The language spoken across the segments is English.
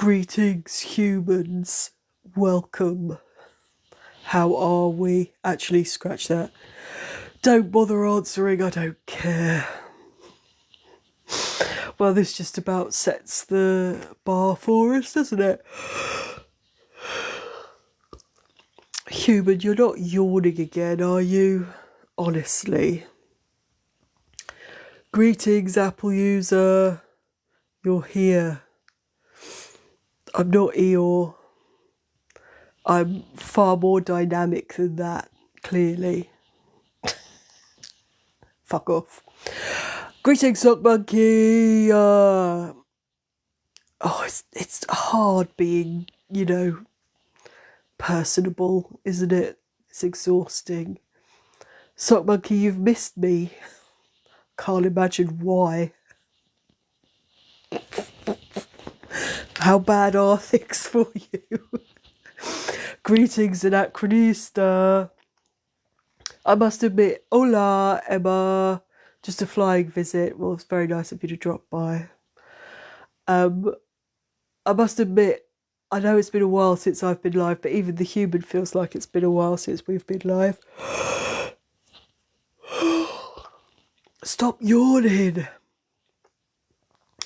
Greetings, humans. Welcome. How are we? Actually, scratch that. Don't bother answering, I don't care. Well, this just about sets the bar for us, doesn't it? Human, you're not yawning again, are you? Honestly. Greetings, Apple user. You're here. I'm not Eeyore. I'm far more dynamic than that, clearly. Fuck off. Greetings, Sock Monkey. It's hard being, personable, isn't it? It's exhausting. Sock Monkey, you've missed me. Can't imagine why. How bad are things for you? Greetings, Anachronista. I must admit, hola, Emma. Just a flying visit. Well, it's very nice of you to drop by. I must admit, I know it's been a while since I've been live, but even the human feels like it's been a while since we've been live. Stop yawning.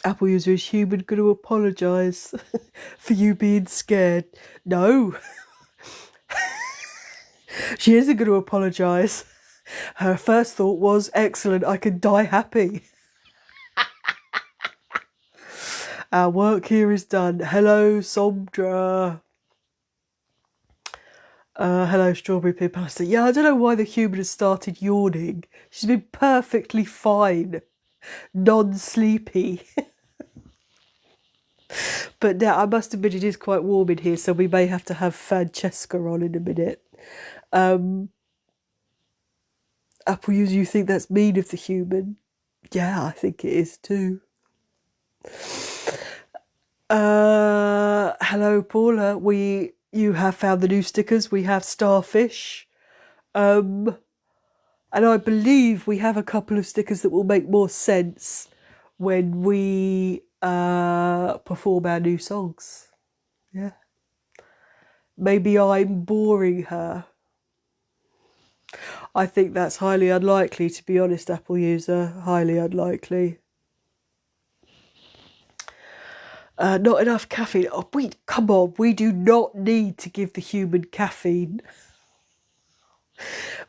Apple user is human going to apologise for you being scared. No. She isn't going to apologise. Her first thought was, excellent, I can die happy. Our work here is done. Hello, Sombra. Hello, Strawberry Pea Pasta. Yeah, I don't know why the human has started yawning. She's been perfectly fine. Non-sleepy. But now, I must admit, it is quite warm in here, so we may have to have Francesca on in a minute. Apple user, you think that's mean of the human? Yeah, I think it is too. Hello, Paula. You have found the new stickers. We have starfish. And I believe we have a couple of stickers that will make more sense when we perform our new songs. Yeah. Maybe I'm boring her. I think that's highly unlikely, to be honest, Apple user. Highly unlikely. Not enough caffeine. Oh, come on. We do not need to give the human caffeine.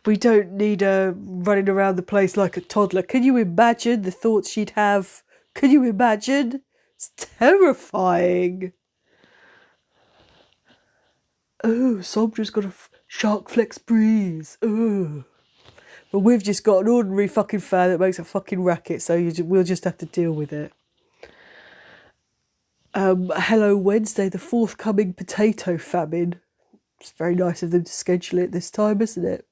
We don't need her running around the place like a toddler. Can you imagine the thoughts she'd have? Can you imagine? It's terrifying. Oh, Sombra's got a shark flex breeze. Oh. But we've just got an ordinary fucking fan that makes a fucking racket, so we'll just have to deal with it. Hello Wednesday, the forthcoming potato famine. It's very nice of them to schedule it this time, isn't it?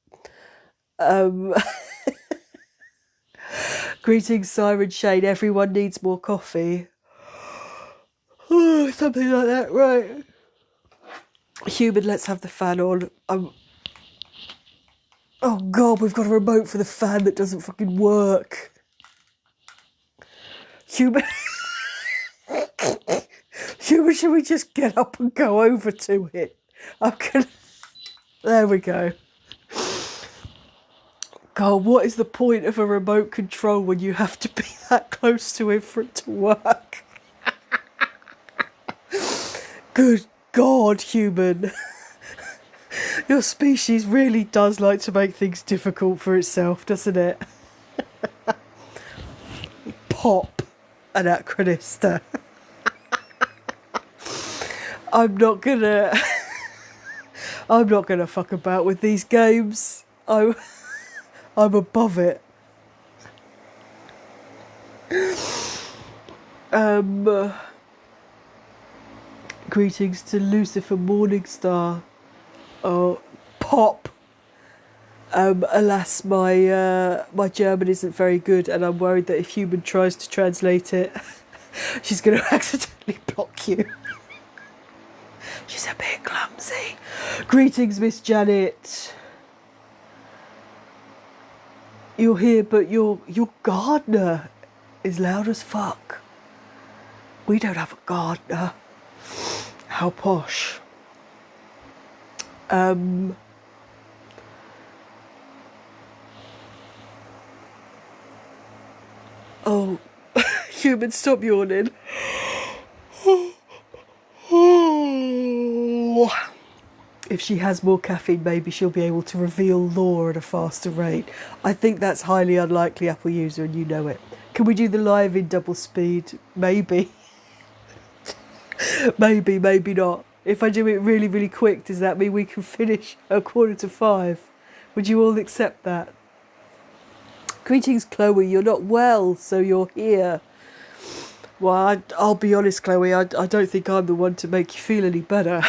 Greetings, Siren Shane. Everyone needs more coffee. Oh, something like that, right? Human, let's have the fan on. Oh God, we've got a remote for the fan that doesn't fucking work. Human, should we just get up and go over to it? There we go. God, what is the point of a remote control when you have to be that close to it for it to work? Good God, human. Your species really does like to make things difficult for itself, doesn't it? Pop, Anachronista. I'm not gonna fuck about with these games. I'm above it. Greetings to Lucifer Morningstar. Oh, pop. Alas, my German isn't very good, and I'm worried that if human tries to translate it, she's going to accidentally block you. She's a bit clumsy. Greetings, Miss Janet. You're here, but your gardener is loud as fuck. We don't have a gardener. How posh. Oh, human, stop yawning. If she has more caffeine, maybe she'll be able to reveal lore at a faster rate. I think that's highly unlikely, Apple user, and you know it. Can we do the live in double speed? Maybe. Maybe, maybe not. If I do it really, really quick, does that mean we can finish at 4:45? Would you all accept that? Greetings, Chloe. You're not well, so you're here. Well, I'll be honest, Chloe. I don't think I'm the one to make you feel any better.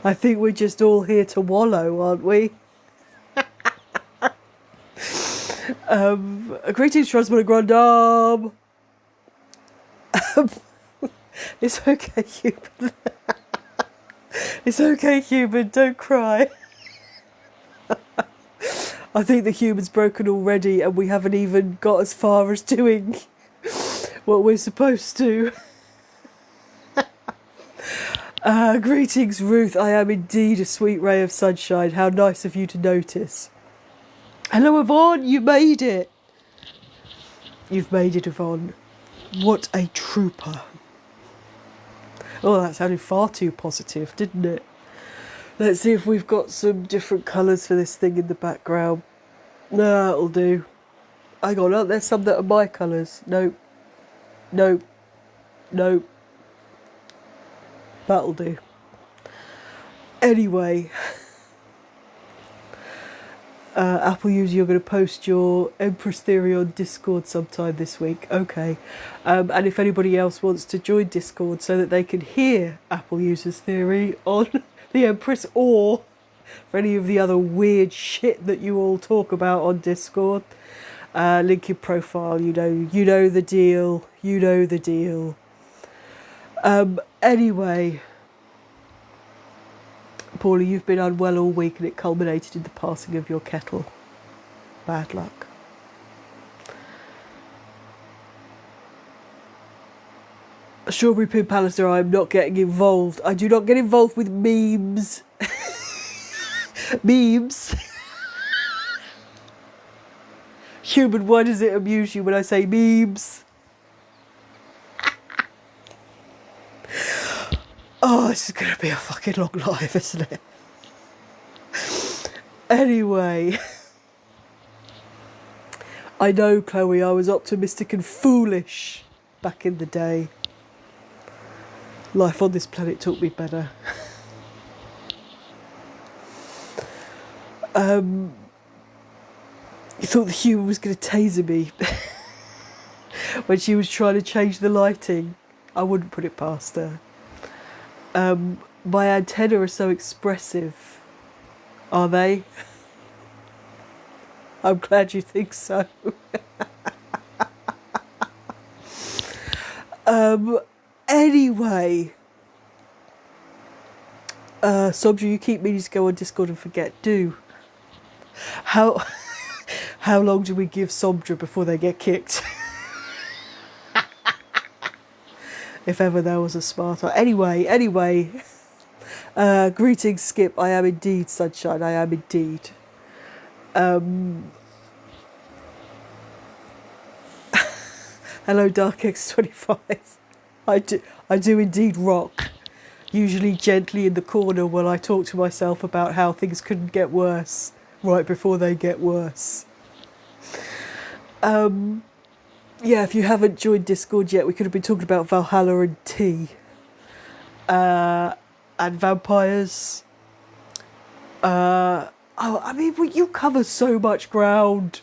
I think we're just all here to wallow, aren't we? Greetings, Transmon Grandam. It's okay, human. It's okay, human. Don't cry. I think the human's broken already, and we haven't even got as far as doing what we're supposed to. Greetings, Ruth. I am indeed a sweet ray of sunshine. How nice of you to notice. Hello, Yvonne. You made it. You've made it, Yvonne. What a trooper. Oh, that sounded far too positive, didn't it? Let's see if we've got some different colours for this thing in the background. No, that'll do. Hang on, aren't there some that are my colours? Nope. Nope. Nope. That'll do. Anyway. Apple user, you're going to post your Empress theory on Discord sometime this week. Okay. And if anybody else wants to join Discord so that they can hear Apple user's theory on the Empress, or for any of the other weird shit that you all talk about on Discord, link in profile. You know the deal. You know the deal. Anyway, Paula, you've been unwell all week and it culminated in the passing of your kettle. Bad luck. Strawberry Pin Pallister, I'm not getting involved. I do not get involved with memes. Memes. Human, why does it amuse you when I say memes? Oh, this is going to be a fucking long live, isn't it? Anyway. I know, Chloe, I was optimistic and foolish back in the day. Life on this planet taught me better. You thought the human was going to taser me when she was trying to change the lighting. I wouldn't put it past her. My antennae are so expressive. Are they? I'm glad you think so. Anyway. Sobja, you keep meaning to go on Discord and forget. Do. How long do we give Sobja before they get kicked? If ever there was a smarter. Anyway. Greetings, Skip. I am indeed sunshine. I am indeed. Hello, Dark X25. I do indeed rock. Usually gently in the corner while I talk to myself about how things couldn't get worse right before they get worse. Yeah, if you haven't joined Discord yet, we could have been talking about Valhalla and tea. And vampires. I mean, you cover so much ground.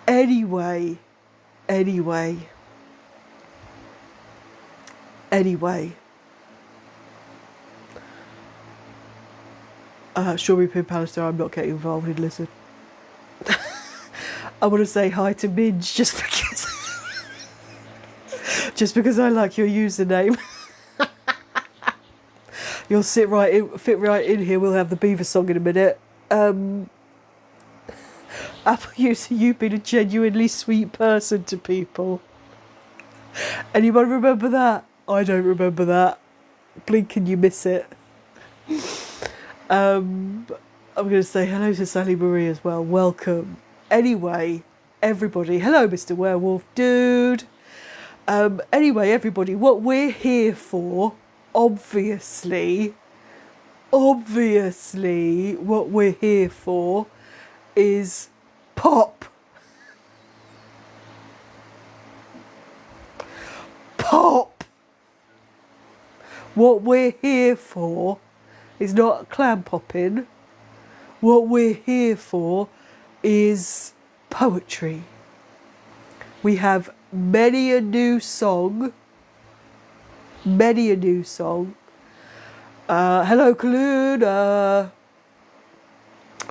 Anyway. Strawberry Pin Pallister, I'm not getting involved in Lizard. I want to say hi to Midge just because I like your username. You'll fit right in here. We'll have the Beaver song in a minute. Apple user, you've been a genuinely sweet person to people. Anyone remember that? I don't remember that. Blink and you miss it. I'm going to say hello to Sally Marie as well. Welcome. Anyway, everybody. Hello, Mr. Werewolf Dude. Anyway, everybody, what we're here for, obviously, what we're here for is pop. Pop. What we're here for is not clam popping. What we're here for is poetry. We have many a new song. Hello, Kaluna.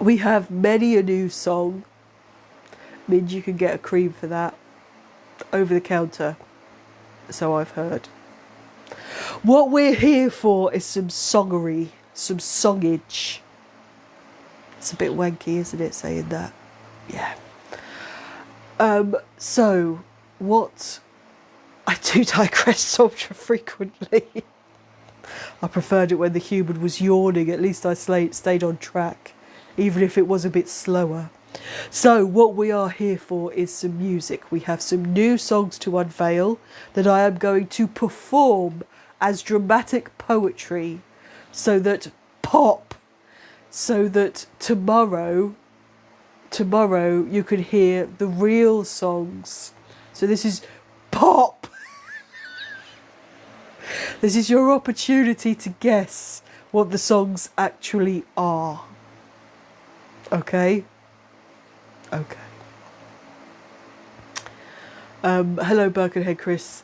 We have many a new song. Means you can get a cream for that over the counter. So I've heard. What we're here for is some songery, some songage. It's a bit wanky, isn't it, saying that? Yeah. So, what... I do digress ultra frequently. I preferred it when the human was yawning. At least I stayed on track, even if it was a bit slower. So, what we are here for is some music. We have some new songs to unveil that I am going to perform as dramatic poetry so that tomorrow you can hear the real songs. So this is pop. This is your opportunity to guess what the songs actually are. Okay? Okay. Hello, Birkenhead Chris.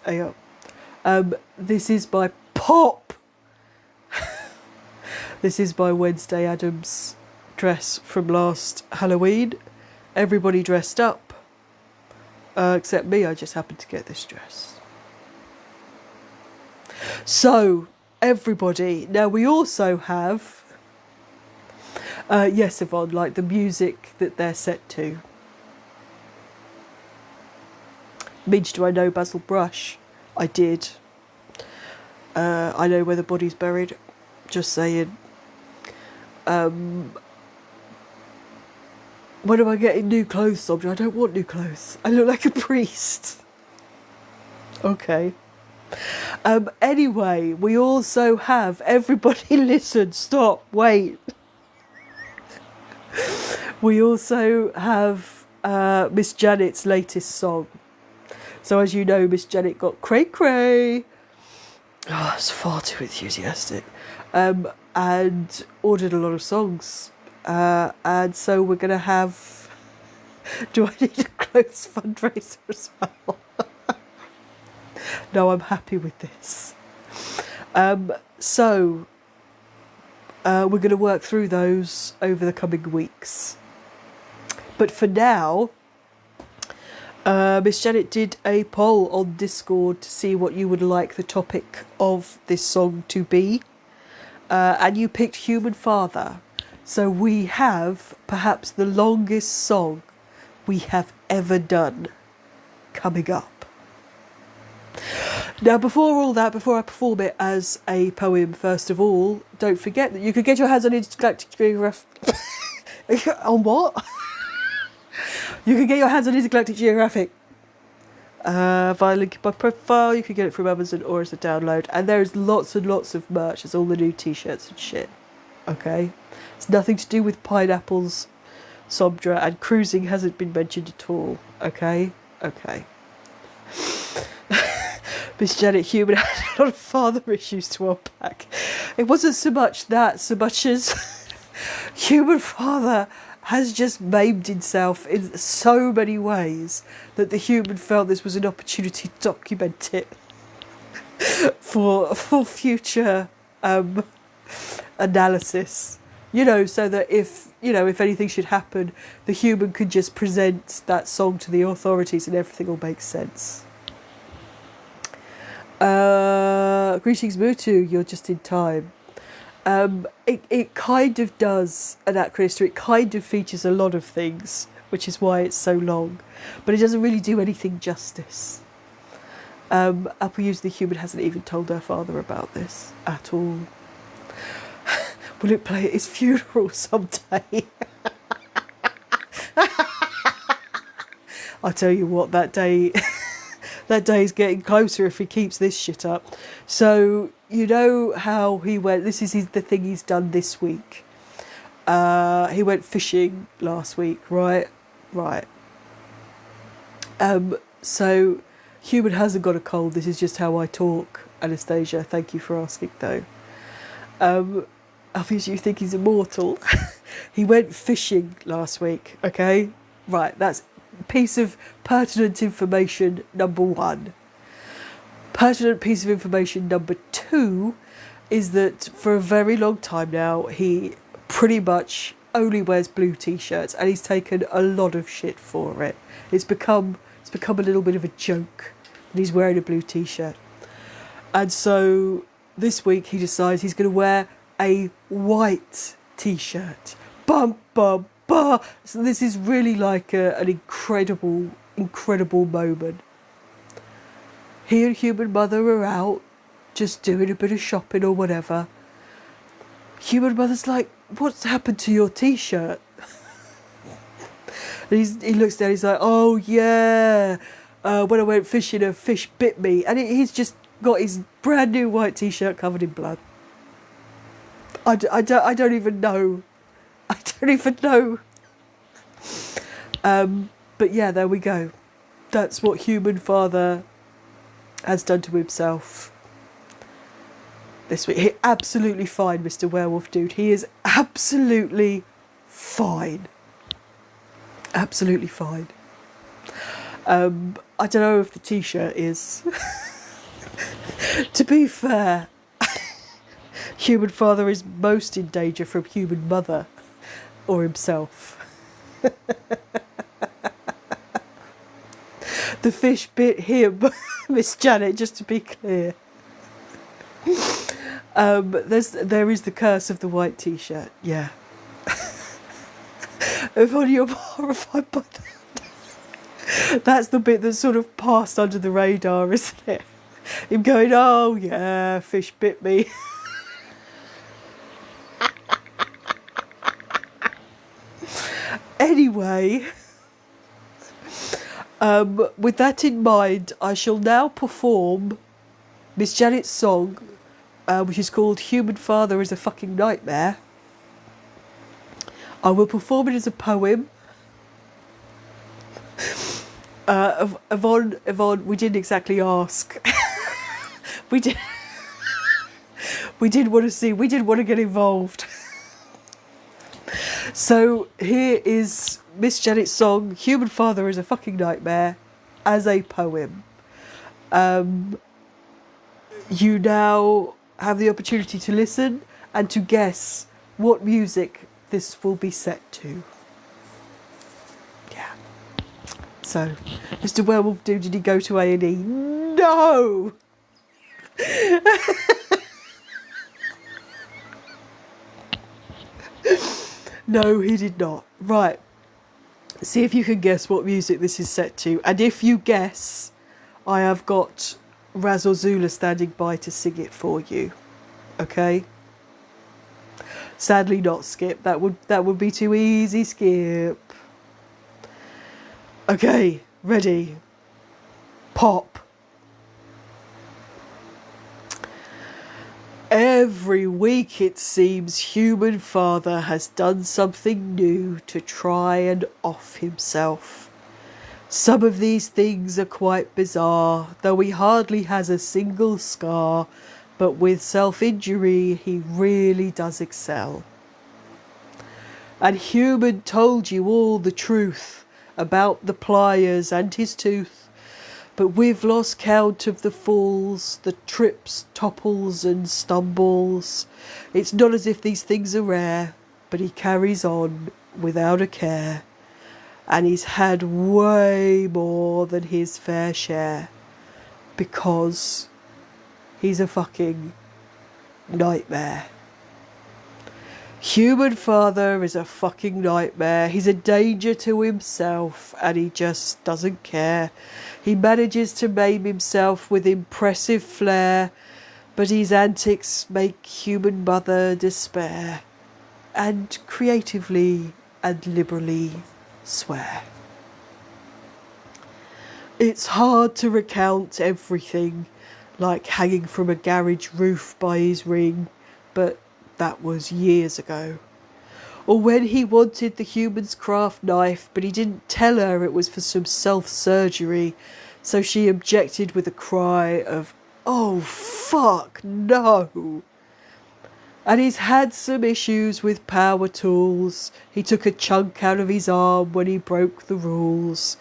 This is by Pop. This is by Wednesday Addams' dress from last Halloween. Everybody dressed up. Except me, I just happened to get this dress. So, everybody. Now, we also have... yes, Yvonne, like the music that they're set to. Midge, do I know Basil Brush? I did. I know where the body's buried. Just saying. When am I getting new clothes, Sobja? I don't want new clothes. I look like a priest. Okay. Anyway, we also have... Everybody listen, stop, wait. We also have Miss Janet's latest song. So as you know, Miss Janet got cray cray. Oh, it's far too enthusiastic. And ordered a lot of songs. And so we're going to have... Do I need a clothes fundraiser as well? No, I'm happy with this. So we're going to work through those over the coming weeks. But for now, Miss Janet did a poll on Discord to see what you would like the topic of this song to be. And you picked Human Father. So we have perhaps the longest song we have ever done coming up. Now, before all that, before I perform it as a poem, first of all, don't forget that you could get your hands on Intergalactic Geographic... On what? You can get your hands on Intergalactic Geographic via link in my profile. You can get it from Amazon or as a download. And there's lots and lots of merch. There's all the new t-shirts and shit. Okay? It's nothing to do with pineapples, Sobdra, and cruising hasn't been mentioned at all. Okay? Okay. Miss Janet Human had a lot of father issues to unpack. It wasn't so much that, so much as Human Father has just maimed himself in so many ways that the human felt this was an opportunity to document it for future analysis. You know, so that if anything should happen, the human could just present that song to the authorities and everything will make sense. Greetings, Mutu, you're just in time. It kind of does Anachronistic. It kind of features a lot of things, which is why it's so long. But it doesn't really do anything justice. Apple Use the Human hasn't even told her father about this at all. Will it play at his funeral someday? I tell you what, that day is getting closer if he keeps this shit up. So you know how he went. This is the thing he's done this week. He went fishing last week, right? Right. So Human hasn't got a cold. This is just how I talk, Anastasia. Thank you for asking, though. Obviously, you think he's immortal. He went fishing last week, okay? Right, that's a piece of pertinent information number one. Pertinent piece of information number two is that for a very long time now, he pretty much only wears blue t-shirts, and he's taken a lot of shit for it. It's become a little bit of a joke that he's wearing a blue t-shirt. And so this week he decides he's going to wear a white t-shirt. Bum, bum, bum. So this is really like an incredible moment. He and Human Mother are out just doing a bit of shopping or whatever. Human Mother's like, what's happened to your t-shirt? And he looks down, he's like, oh yeah, when I went fishing a fish bit me. And he's just got his brand new white t-shirt covered in blood. I don't even know. I don't even know. But yeah, there we go. That's what Human Father has done to himself this week. He absolutely fine, Mr. Werewolf Dude. He is absolutely fine. Absolutely fine. I don't know if the t-shirt is. To be fair, Human Father is most in danger from Human Mother or himself. The fish bit him, Miss Janet, just to be clear. There is the curse of the white t-shirt, yeah. Yvonne, you're horrified by that. That's the bit that's sort of passed under the radar, isn't it? Him going, oh yeah, fish bit me. Anyway, with that in mind, I shall now perform Miss Janet's song, which is called Human Father is a Fucking Nightmare. I will perform it as a poem. Yvonne, we didn't exactly ask. we didn't want to see, we didn't want to get involved. So here is Miss Janet's song, Human Father is a Fucking Nightmare, as a poem. You now have the opportunity to listen and to guess what music this will be set to. Yeah. So, Mr. Werewolf Dude, did he go to A&E? No! No, he did not. Right. See if you can guess what music this is set to. And if you guess, I have got Raz or Zula standing by to sing it for you. Okay? Sadly not Skip. That would be too easy, Skip. Okay, ready. Pop. Every week it seems Human Father has done something new to try and off himself. Some of these things are quite bizarre, though he hardly has a single scar, but with self-injury he really does excel. And Human told you all the truth about the pliers and his tooth, but we've lost count of the falls, the trips, topples and stumbles. It's not as if these things are rare, but he carries on without a care. And he's had way more than his fair share, because he's a fucking nightmare. Human father is a fucking nightmare. He's a danger to himself and he just doesn't care. He manages to maim himself with impressive flair, but his antics make human mother despair and creatively and liberally swear. It's hard to recount everything, like hanging from a garage roof by his ring, but that was years ago. Or when he wanted the human's craft knife, but he didn't tell her it was for some self-surgery, so she objected with a cry of, "Oh, fuck, no." And he's had some issues with power tools. He took a chunk out of his arm when he broke the rules,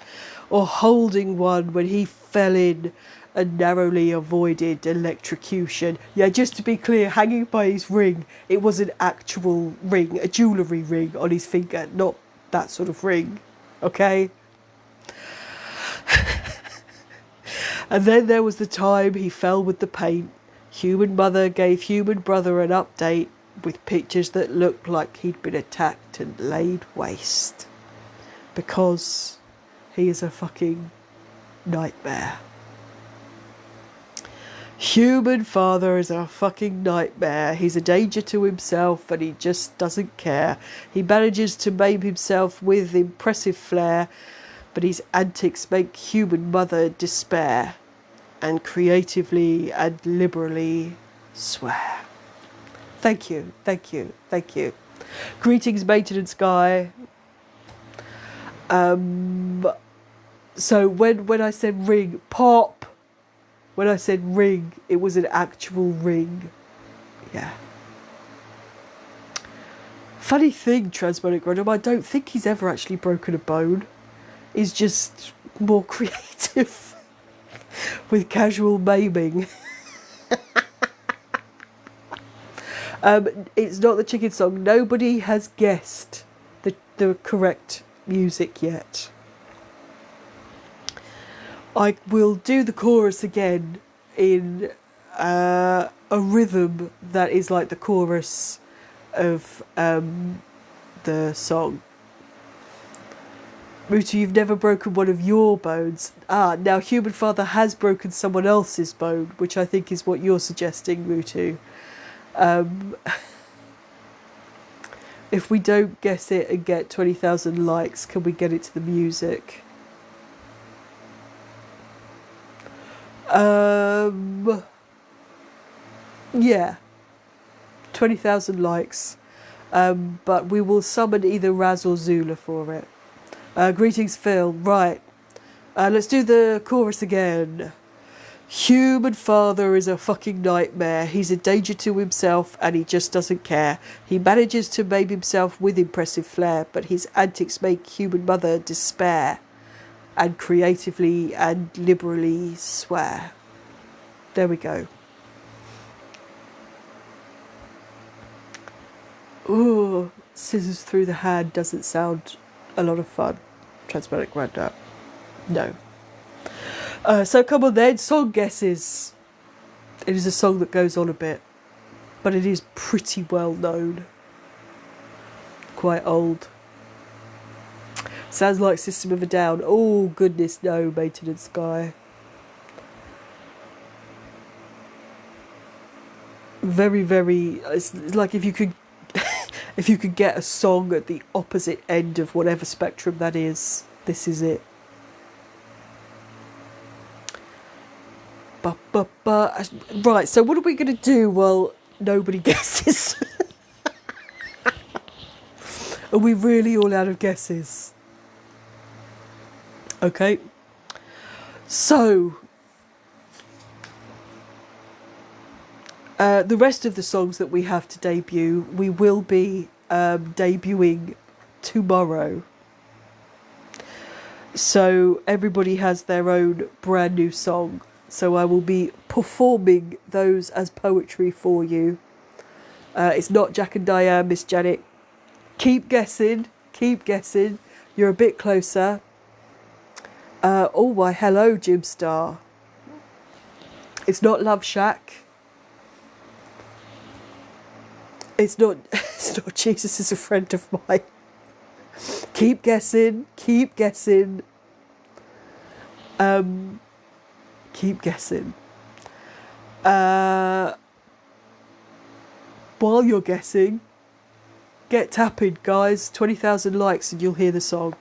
or holding one when he fell in and narrowly avoided electrocution. Yeah, just to be clear, hanging by his ring, it was an actual ring, a jewellery ring on his finger, not that sort of ring, okay? And then there was the time he fell with the paint. Human mother gave human brother an update with pictures that looked like he'd been attacked and laid waste. Because he is a fucking nightmare. Human father is a fucking nightmare. He's a danger to himself and he just doesn't care. He manages to maim himself with impressive flair, but his antics make human mother despair and creatively and liberally swear. Thank you, thank you, thank you. Greetings, maintenance guy. So when I said ring, pop. When I said ring, it was an actual ring. Yeah. Funny thing, Transmonic Random, I don't think he's ever actually broken a bone. He's just more creative with casual maiming. It's not the chicken song. Nobody has guessed the correct music yet. I will do the chorus again in a rhythm that is like the chorus of the song. Mutu, you've never broken one of your bones. Now human father has broken someone else's bone, which I think is what you're suggesting, Mutu. If we don't guess it and get 20,000 likes, can we get it to the music? Yeah, 20,000 likes, but we will summon either Raz or Zula for it. Greetings, Phil. Right, let's do the chorus again. Human father is a fucking nightmare. He's a danger to himself and he just doesn't care. He manages to maim himself with impressive flair, but his antics make human mother despair and creatively and liberally swear. There we go. Ooh, scissors through the hand doesn't sound a lot of fun. Transparent Grandad. No. So come on then, song guesses. It is a song that goes on a bit, but it is pretty well known. Quite old. Sounds like System of a Down. Oh goodness, no, maintenance guy. Very, very. It's like if you could, if you could get a song at the opposite end of whatever spectrum that is, this is it. Right. So what are we going to do? Well, nobody guesses. Are we really all out of guesses? Okay, so the rest of the songs that we have to debut, we will be debuting tomorrow. So everybody has their own brand new song. So I will be performing those as poetry for you. It's not Jack and Diane, Miss Janet. Keep guessing, keep guessing. You're a bit closer. Oh, why, hello, Jim Star. It's not Love Shack. It's not. It's not. Jesus is a friend of mine. Keep guessing. Keep guessing. Keep guessing. While you're guessing, get tapping, guys. 20,000 likes and you'll hear the song.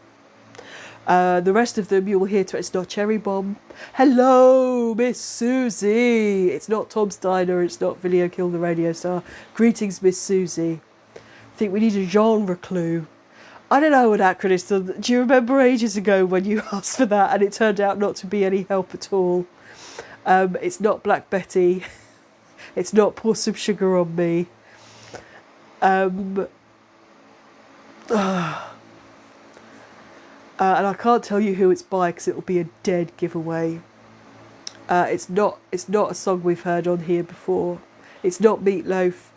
The rest of them you will hear. It's not Cherry Bomb. Hello, Miss Susie. It's not Tom Steiner. It's not Video Kill the Radio Star. Greetings, Miss Susie. I think we need a genre clue. I don't know, Anachronism. Do you remember ages ago when you asked for that and it turned out not to be any help at all? It's not Black Betty. It's not Pour Some Sugar on Me. And I can't tell you who it's by because it will be a dead giveaway. It's not a song we've heard on here before. It's not Meatloaf.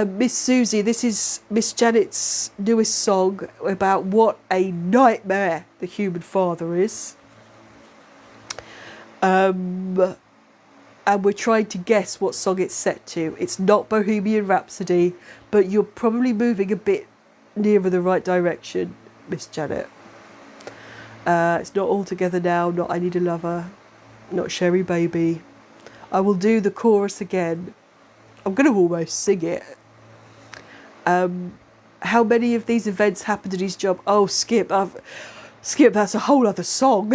Miss Susie, this is Miss Janet's newest song about what a nightmare the human father is. And we're trying to guess what song it's set to. It's not Bohemian Rhapsody, but you're probably moving a bit nearer the right direction, Miss Janet. It's not All Together Now, not I Need a Lover, not Sherry Baby. I will do the chorus again. I'm going to almost sing it. How many of these events happened at his job? Oh, Skip, that's a whole other song.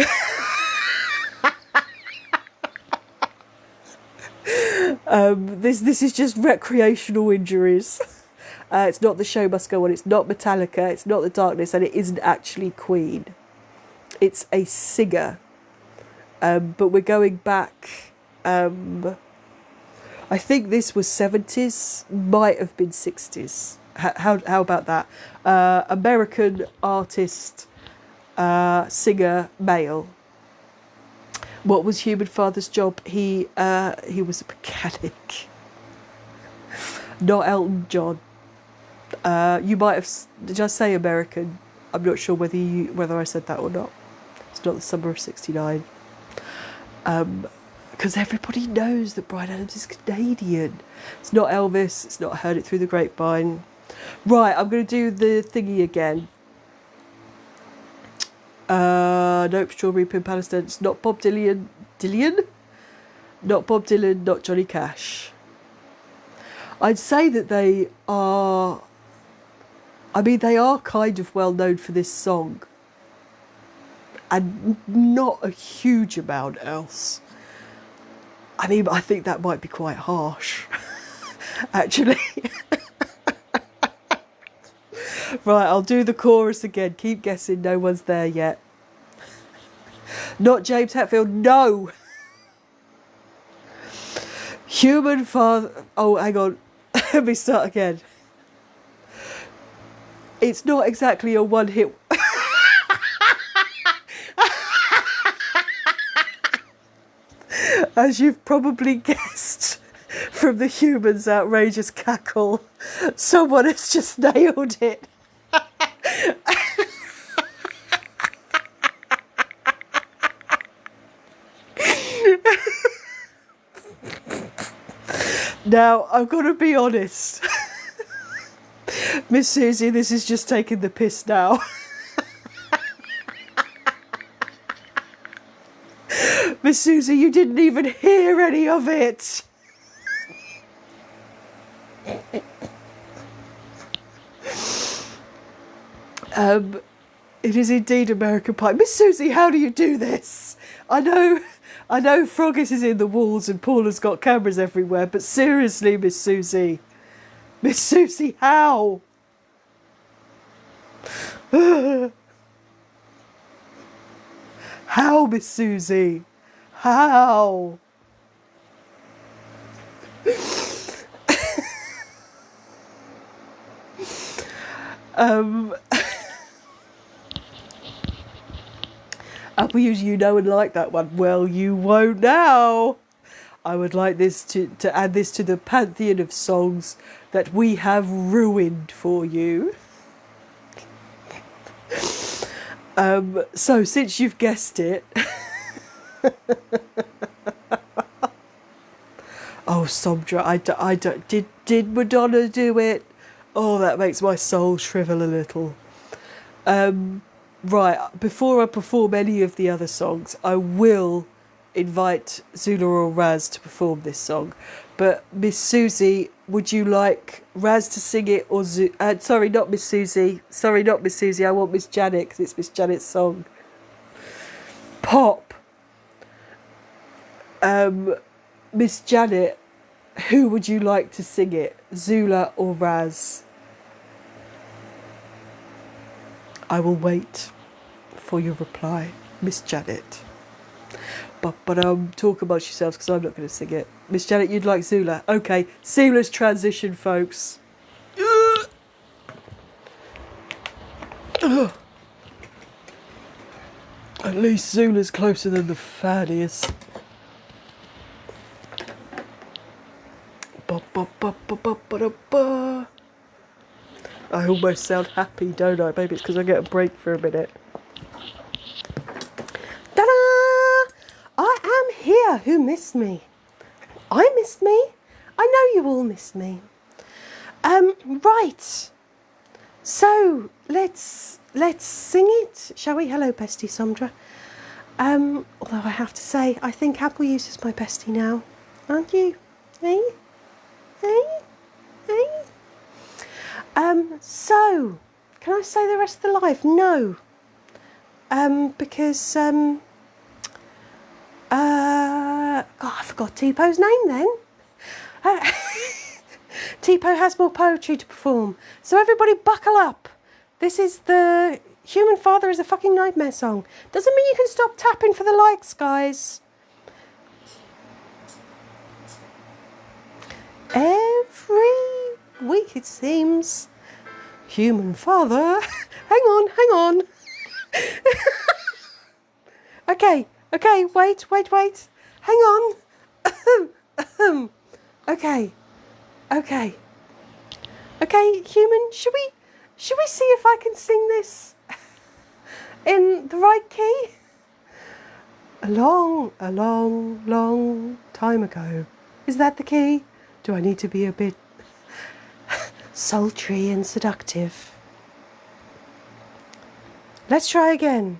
This is just recreational injuries. It's not The Show Must Go On. It's not Metallica. It's not The Darkness, and it isn't actually Queen. It's a singer. But we're going back. I think this was 70s, might have been 60s. How about that? American artist, singer, male. What was human father's job? He was a mechanic. Not Elton John. You might have. Did I say American? I'm not sure whether I said that or not. It's not the summer of '69. Because everybody knows that Bryan Adams is Canadian. It's not Elvis. It's not Heard It Through the Grapevine. Right, I'm going to do the thingy again. Nope, Strawberry Pin Palestine. It's not Bob Dylan. Not Bob Dylan, not Johnny Cash. I'd say that they are... I mean, they are kind of well known for this song. And not a huge amount else. I mean, I think that might be quite harsh. Actually. Right, I'll do the chorus again. Keep guessing, no one's there yet. Not James Hetfield, no! Human father... Oh, hang on. Let me start again. It's not exactly a one-hit... As you've probably guessed from the human's outrageous cackle, someone has just nailed it. Now, I've got to be honest. Miss Susie, this is just taking the piss now. Miss Susie, you didn't even hear any of it. It is indeed American Pie. Miss Susie, how do you do this? I know Froggies is in the walls and Paula's got cameras everywhere, but seriously, Miss Susie. Miss Susie, how? How, Miss Susie? How? You know and like that one. Well, you won't now. I would like this to add this to the pantheon of songs that we have ruined for you. So since you've guessed it. Oh, Sondra, I don't. Did Madonna do it? Oh, that makes my soul shrivel a little. Right, before I perform any of the other songs, I will invite Zula or Raz to perform this song. But Miss Susie, would you like Raz to sing it or sorry, not Miss Susie. Sorry, not Miss Susie. I want Miss Janet because it's Miss Janet's song. Pop. Miss Janet, who would you like to sing it? Zula or Raz? I will wait for your reply, Miss Janet. But talk amongst yourselves because I'm not going to sing it. Miss Janet, you'd like Zula? Okay, seamless transition, folks. At least Zula's closer than the fan is. I almost sound happy, don't I? Maybe it's because I get a break for a minute. Ta-da! I am here. Who missed me? I missed me. I know you all missed me. Right. So let's sing it, shall we? Hello, bestie Sondra. Although I have to say, I think Apple Use is my bestie now, aren't you? Hey? Hey? Hey? So, can I say the rest of the live? No. Because, God, I forgot Teepo's name then. Teepo has more poetry to perform. So everybody buckle up. This is the Human Father is a Fucking Nightmare song. Doesn't mean you can stop tapping for the likes, guys. Every week it seems. Human Father. Hang on. Okay, wait. Hang on. Okay, human, should we see if I can sing this in the right key? A long time ago. Is that the key? Do I need to be a bit sultry and seductive? Let's try again.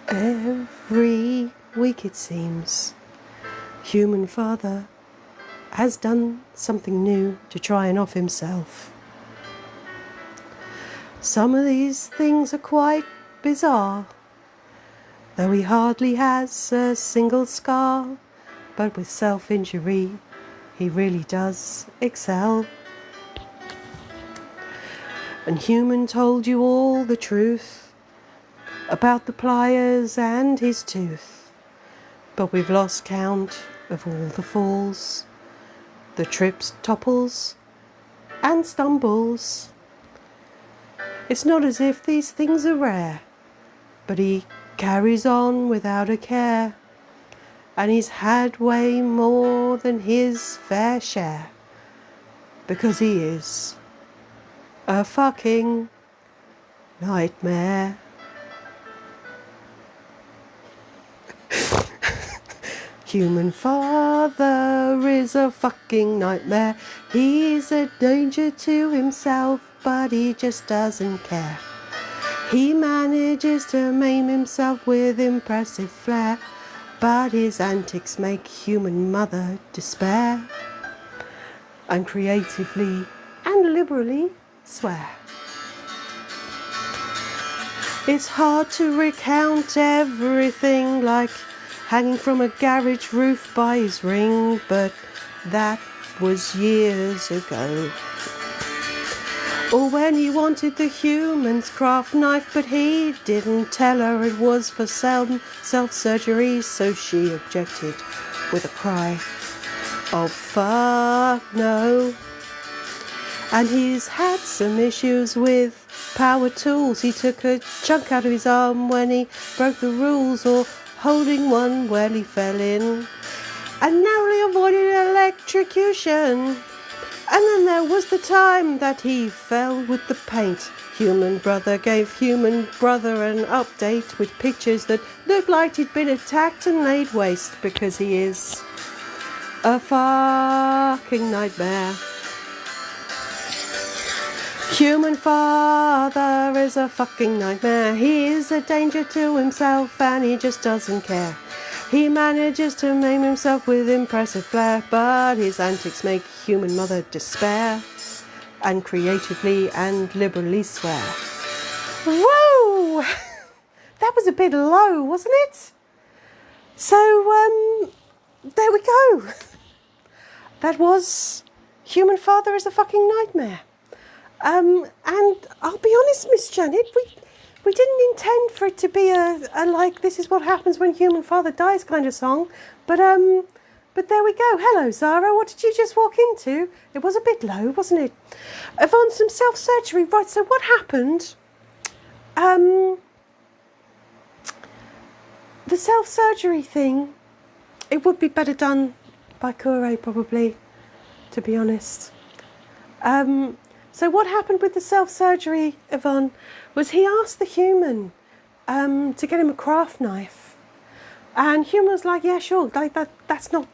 Every week it seems, Human Father has done something new to try and off himself. Some of these things are quite bizarre, though he hardly has a single scar, but with self-injury he really does excel. And Human told you all the truth about the pliers and his tooth, but we've lost count of all the falls, the trips, topples and stumbles. It's not as if these things are rare, but he carries on without a care, and he's had way more than his fair share, because he is a fucking nightmare. Human Father is a fucking nightmare. He's a danger to himself, but he just doesn't care. He manages to maim himself with impressive flair, but his antics make Human Mother despair, and creatively and liberally swear. It's hard to recount everything, like hanging from a garage roof by his ring, but that was years ago. Or when he wanted the Human's craft knife, but he didn't tell her it was for self-surgery, so she objected with a cry of fuck no. And he's had some issues with power tools. He took a chunk out of his arm when he broke the rules, or holding one while he fell in and narrowly avoided electrocution. And then there was the time that he fell with the paint. Human Brother gave Human Brother an update with pictures that looked like he'd been attacked and laid waste, because he is a fucking nightmare. Human father is a fucking nightmare. He is a danger to himself and he just doesn't care. He manages to maim himself with impressive flair, but his antics make human mother despair and creatively and liberally swear. Whoa! That was a bit low, wasn't it? So, there we go. That was Human Father is a Fucking Nightmare. And I'll be honest, Miss Janet, we didn't intend for it to be a like, this is what happens when human father dies kind of song. But there we go. Hello, Zara. What did you just walk into? It was a bit low, wasn't it? Yvonne, some self-surgery. Right, so what happened? The self-surgery thing, it would be better done by Kure, probably, to be honest. So what happened with the self-surgery, Yvonne, was he asked the human to get him a craft knife. And human was like, yeah, sure, like that's not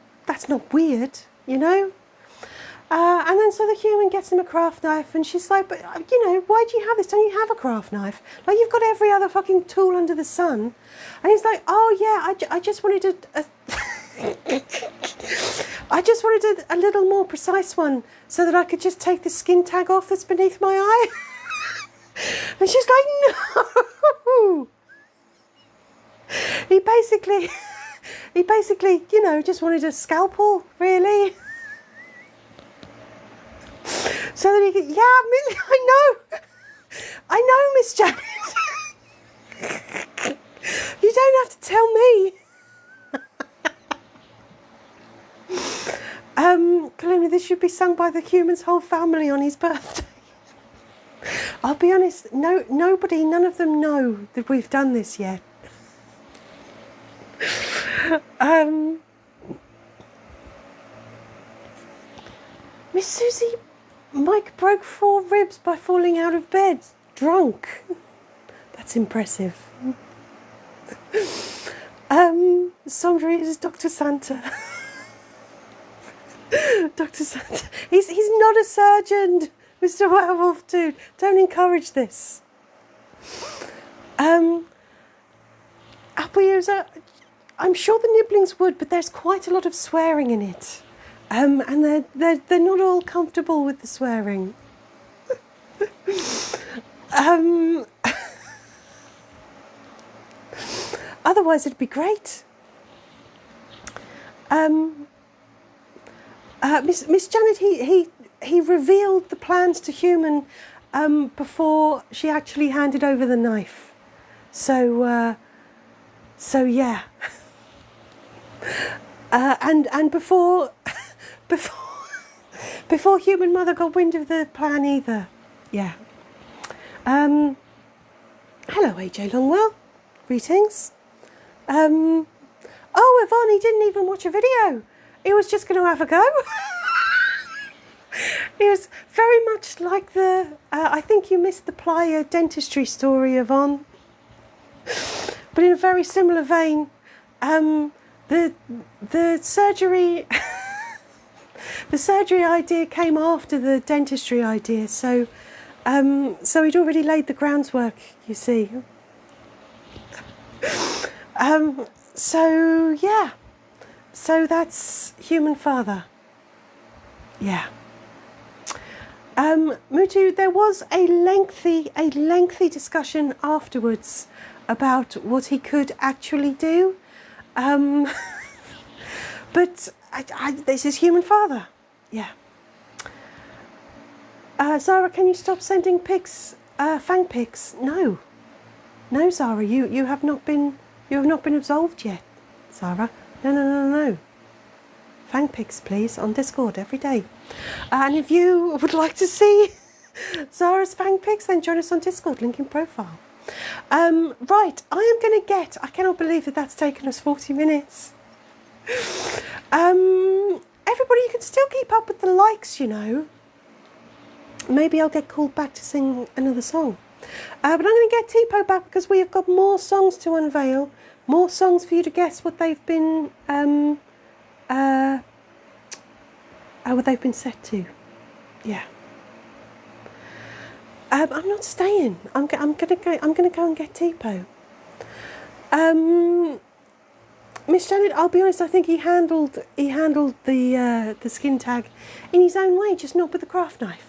weird, you know? And then so the human gets him a craft knife and she's like, but, you know, why do you have this? Don't you have a craft knife? Like, you've got every other fucking tool under the sun. And he's like, oh, yeah, I just wanted I just wanted a little more precise one so that I could just take the skin tag off that's beneath my eye. And she's like, no. He basically, you know, just wanted a scalpel, really. So that he could, yeah, I know, Miss Janet. You don't have to tell me. Kaluna, this should be sung by the human's whole family on his birthday. I'll be honest, none of them know that we've done this yet. Miss Susie, Mike broke 4 ribs by falling out of bed, drunk. That's impressive. Somebody is Dr. Santa. Dr. Santa. He's not a surgeon, Mr. Werewolf Dude. Don't encourage this. I'm sure the nibblings would, but there's quite a lot of swearing in it. And they're not all comfortable with the swearing. Otherwise, it'd be great. Miss Janet, he revealed the plans to human before she actually handed over the knife. So yeah. And before human mother got wind of the plan either. Yeah. Hello, AJ Longwell. Greetings. Oh, Yvonne, he didn't even watch a video. He was just going to have a go. He was very much like the... I think you missed the plier dentistry story, Yvonne. But in a very similar vein, the surgery... the surgery idea came after the dentistry idea, so he'd already laid the groundwork, you see. So yeah, so that's human father. Yeah. Mutu, there was a lengthy discussion afterwards about what he could actually do, but this is human father. Yeah. Zara, can you stop sending pics, fang pics? No, Zara, you have not been absolved yet, Zara. No. Fang pics, please, on Discord every day. And if you would like to see Zara's fang pics, then join us on Discord, link in profile. Right, I cannot believe that that's taken us 40 minutes. Everybody, you can still keep up with the likes, you know. Maybe I'll get called back to sing another song. But I'm going to get Teepo back because we have got more songs to unveil, more songs for you to guess what they've been Oh, well, they've been set to. Yeah. I'm not staying. I'm gonna go. I'm gonna go and get Teepo. Miss Janet, I'll be honest. I think he handled the skin tag in his own way, just not with the craft knife.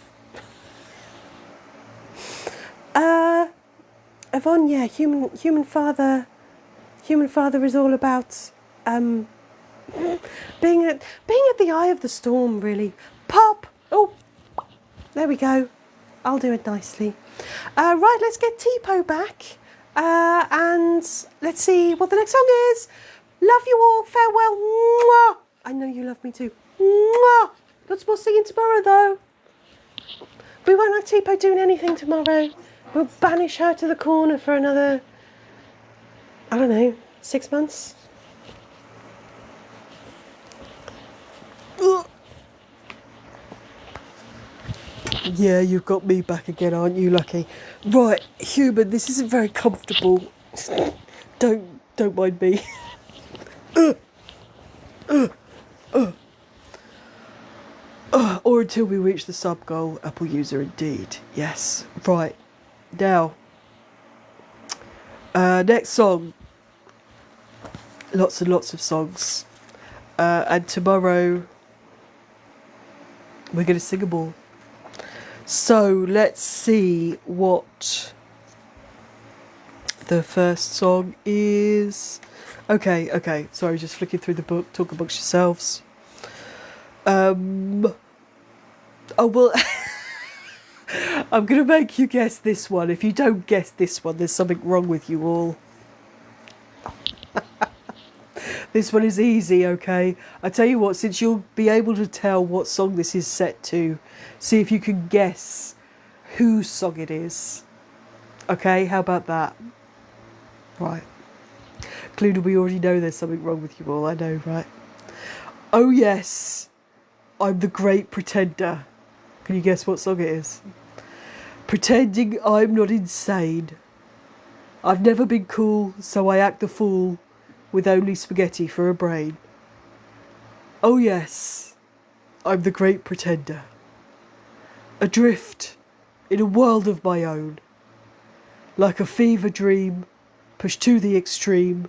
Yvonne, yeah, human father is all about being at the eye of the storm, really. Pop. Oh, there we go. I'll do it nicely. Right, let's get Teepo back, and let's see what the next song is. Love you all. Farewell. Mwah. I know you love me too. Mwah. Lots more singing tomorrow, though. We won't have Teepo doing anything tomorrow. We'll banish her to the corner for another, I don't know, 6 months. Ugh. Yeah, you've got me back again, aren't you, Lucky? Right, human, this isn't very comfortable. Don't mind me. Or until we reach the sub goal, Apple user indeed. Yes. Right. Now, next song. Lots and lots of songs. And tomorrow, we're going to sing them all. So, let's see what the first song is. Okay. Sorry, just flicking through the book. Talk amongst yourselves. Oh, well, I'm going to make you guess this one. If you don't guess this one, there's something wrong with you all. This one is easy, okay? I tell you what, since you'll be able to tell what song this is set to, see if you can guess whose song it is. Okay, how about that? Right. Cluna, we already know there's something wrong with you all, I know, right? Oh yes, I'm the Great Pretender. Can you guess what song it is? Pretending I'm not insane. I've never been cool, so I act the fool with only spaghetti for a brain. Oh yes, I'm the Great Pretender. Adrift in a world of my own. Like a fever dream, pushed to the extreme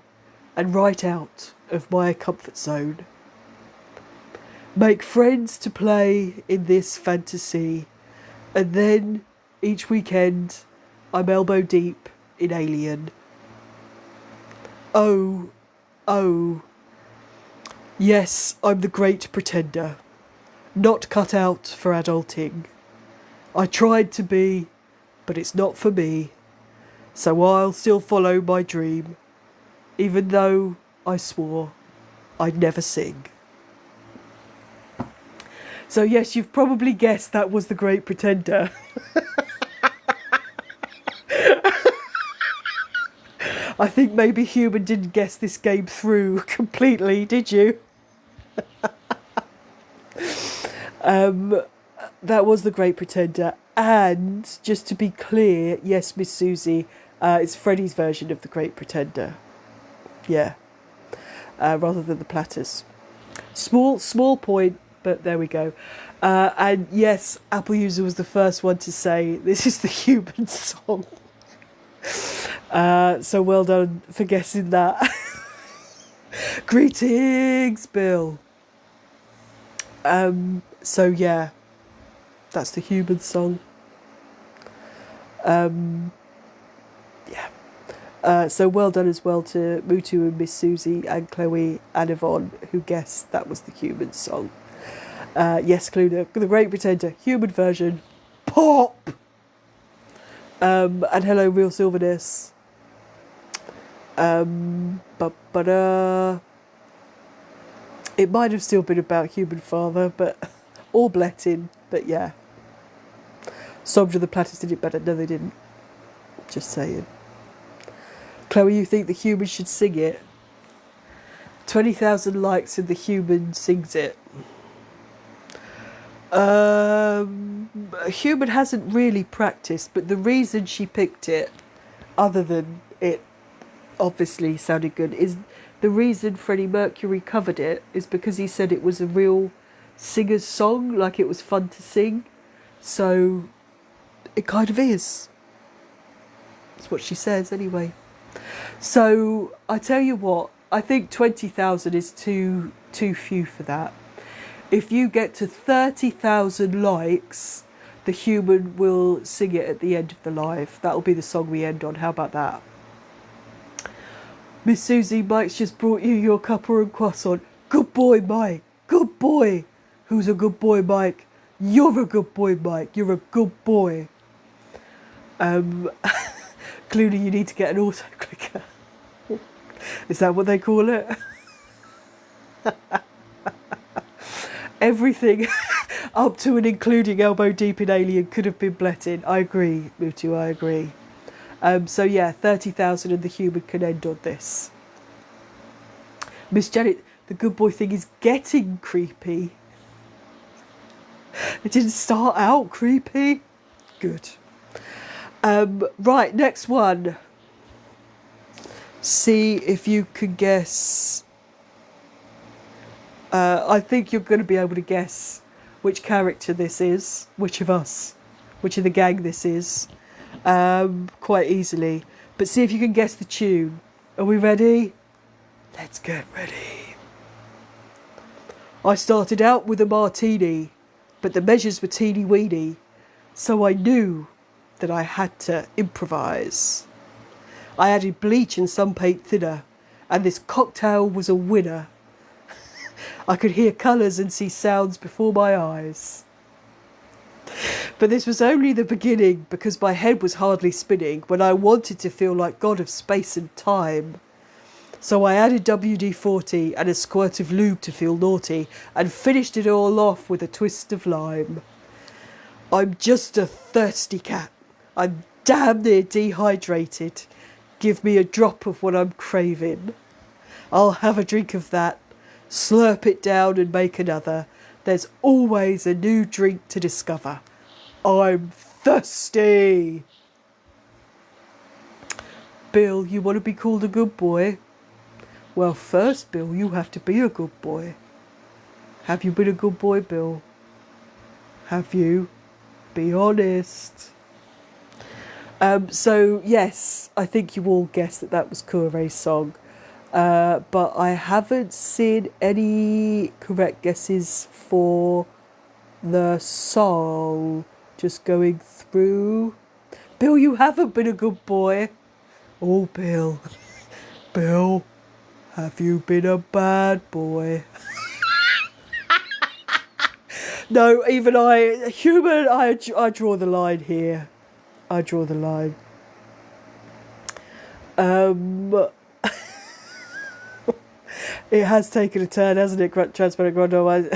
and right out of my comfort zone. Make friends to play in this fantasy, and then each weekend I'm elbow deep in Alien. Oh, yes, I'm the Great Pretender, not cut out for adulting. I tried to be, but it's not for me, so I'll still follow my dream, even though I swore I'd never sing. So yes, you've probably guessed that was the Great Pretender. I think maybe Human didn't guess this game through completely, did you? That was the Great Pretender. And just to be clear, yes, Miss Susie, it's Freddie's version of the Great Pretender. Yeah. Rather than the Platters. Small point, but there we go. And yes, Apple User was the first one to say this is the Human song. So well done for guessing that. Greetings, Bill. So yeah, that's the Human song. So well done as well to Mutu and Miss Susie and Chloe and Yvonne who guessed that was the Human song. Yes, Cluna, the Great Pretender, Human version, pop. And hello, Real Silverness. It might have still been about Human Father, but or Blettin, but yeah. Sobja the Platters did it better. No, they didn't. Just saying. Chloe, you think the Human should sing it? 20,000 likes and the Human sings it. Human hasn't really practiced, but the reason she picked it, other than it obviously sounded good, is the reason Freddie Mercury covered it is because he said it was a real singer's song, like it was fun to sing. So it kind of is. That's what she says anyway. So I tell you what, I think 20,000 is too few for that. If you get to 30,000 likes, the human will sing it at the end of the live. That'll be the song we end on. How about that? Miss Susie, Mike's just brought you your cuppa and croissant. Good boy, Mike. Good boy. Who's a good boy, Mike? You're a good boy, Mike. You're a good boy. Clooney, you need to get an auto clicker. Is that what they call it? Everything up to and including elbow deep in Alien could have been Blettin. I agree, Mutu, I agree. So yeah, 30,000 and the human can end on this. Miss Janet, the good boy thing is getting creepy. It didn't start out creepy. Good. Right, next one. See if you can guess. I think you're going to be able to guess which character this is, which of us, which of the gang this is, quite easily. But see if you can guess the tune. Are we ready? Let's get ready. I started out with a martini, but the measures were teeny weeny, so I knew that I had to improvise. I added bleach and some paint thinner, and this cocktail was a winner. I could hear colours and see sounds before my eyes. But this was only the beginning, because my head was hardly spinning when I wanted to feel like God of space and time. So I added WD-40 and a squirt of lube to feel naughty, and finished it all off with a twist of lime. I'm just a thirsty cat. I'm damn near dehydrated. Give me a drop of what I'm craving. I'll have a drink of that, slurp it down and make another. There's always a new drink to discover. I'm thirsty. Bill, you want to be called a good boy? Well, first, Bill, you have to be a good boy. Have you been a good boy, Bill? Have you? Be honest. So, yes, I think you all guessed that that was Kure's song. But I haven't seen any correct guesses for the song. Just going through. Bill, you haven't been a good boy. Oh, Bill. Bill, have you been a bad boy? No, even I draw the line here. I draw the line. It has taken a turn, hasn't it, Transparent Grondo?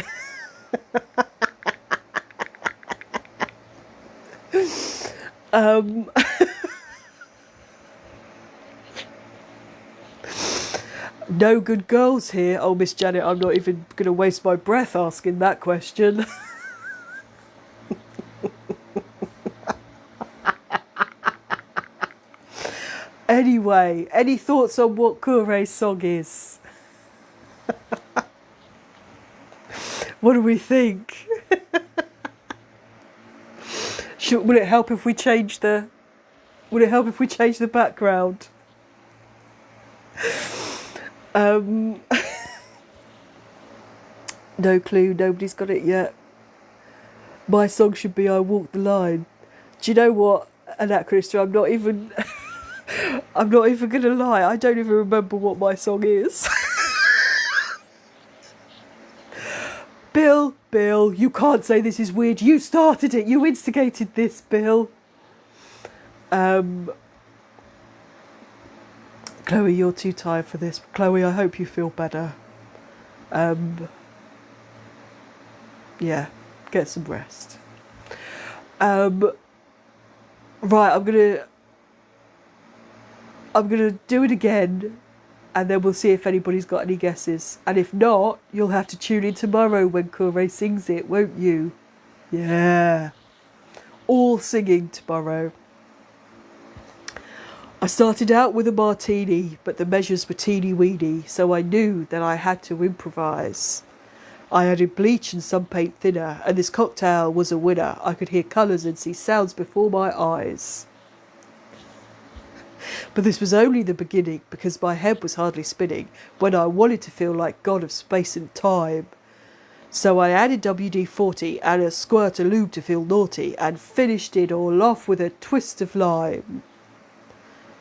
No good girls here. Oh, Miss Janet, I'm not even going to waste my breath asking that question. Anyway, any thoughts on what Kure's song is? What do we think? Would it help if we change the? Would it help if we change the background? No clue. Nobody's got it yet. My song should be "I Walk the Line." Do you know what, Anachronistra? I'm not even going to lie. I don't even remember what my song is. Bill, you can't say this is weird. You started it. You instigated this, Bill. Chloe, you're too tired for this. Chloe, I hope you feel better. Yeah, get some rest. Right, I'm gonna do it again, and then we'll see if anybody's got any guesses. And if not, you'll have to tune in tomorrow when Kure sings it, won't you? Yeah. All singing tomorrow. I started out with a martini, but the measures were teeny weeny, so I knew that I had to improvise. I added bleach and some paint thinner, and this cocktail was a winner. I could hear colours and see sounds before my eyes. But this was only the beginning, because my head was hardly spinning when I wanted to feel like God of space and time. So I added WD-40 and a squirt of lube to feel naughty, and finished it all off with a twist of lime.